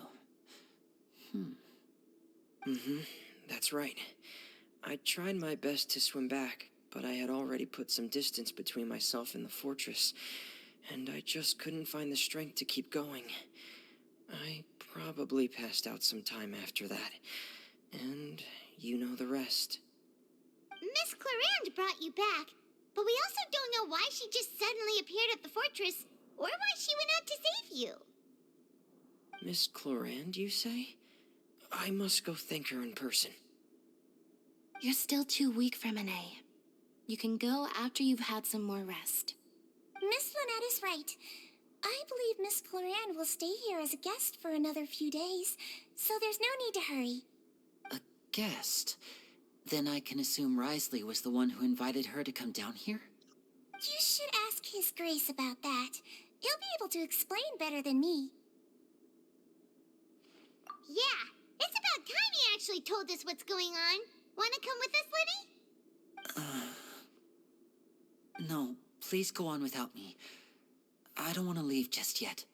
That's right. I tried my best to swim back, but I had already put some distance between myself and the fortress, and I just couldn't find the strength to keep going. I probably passed out some time after that. And you know the rest. Miss Clarande brought you back, but we also don't know why she just suddenly appeared at the fortress, or why she went out to save you. Miss Clarande, you say? I must go thank her in person. You're still too weak for Monet. You can go after you've had some more rest. Miss Lynette is right. I believe Miss Clarande will stay here as a guest for another few days, so there's no need to hurry. A guest? Then I can assume Risley was the one who invited her to come down here? You should ask His Grace about that. He'll be able to explain better than me. Yeah, it's about time he actually told us what's going on. Wanna come with us, Liddy? No, please go on without me. I don't want to leave just yet.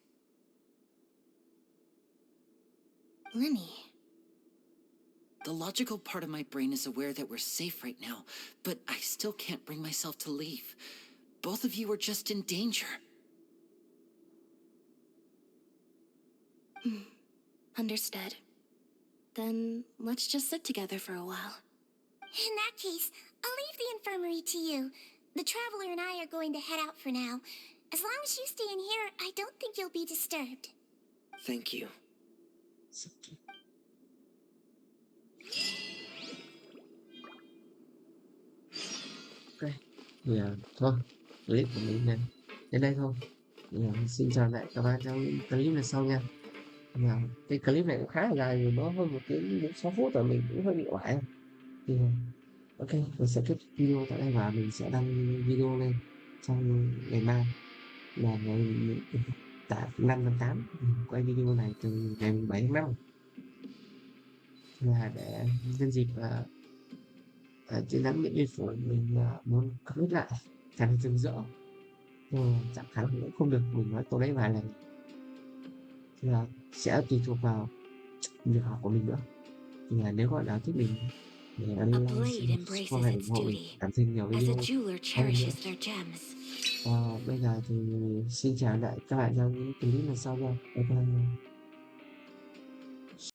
Lemmy. The logical part of my brain is aware that we're safe right now, but I still can't bring myself to leave. Both of you are just in danger. Understood. Then let's just sit together for a while. In that case, I'll leave the infirmary to you. The Traveler and I are going to head out for now. As long as you stay in here, I don't think you'll be disturbed. Thank you. Ok, thì thôi, clip của mình này đến đây thôi. Thì, xin chào lại các bạn trong những clip lần sau nha. Cái clip này cũng khá là dài, nó hơn 1 tiếng 46 phút rồi, mình cũng hơi bị oải. Thì ok, mình sẽ kết thúc video tại đây và mình sẽ đăng video lên trong ngày mai là ngày tại 5/8. Mình quay video này từ ngày 7/5 là để nhân dịp chiến thắng Điện Biên Phủ. Mình muốn commit lại cảm thấy rực rỡ, chắc chắn cũng không được mình nói câu đấy vài lần, thì là sẽ tùy thuộc vào việc học của mình nữa. Thì là nếu các bạn thích mình để ấn A like, blade share, embraces subscribe its ủng hộ mình duty, làm thêm nhiều as video a jeweler hơn nữa. cherishes their gems. Bây giờ thì xin chào lại các bạn trong những clip lần sau nha. Bye bye.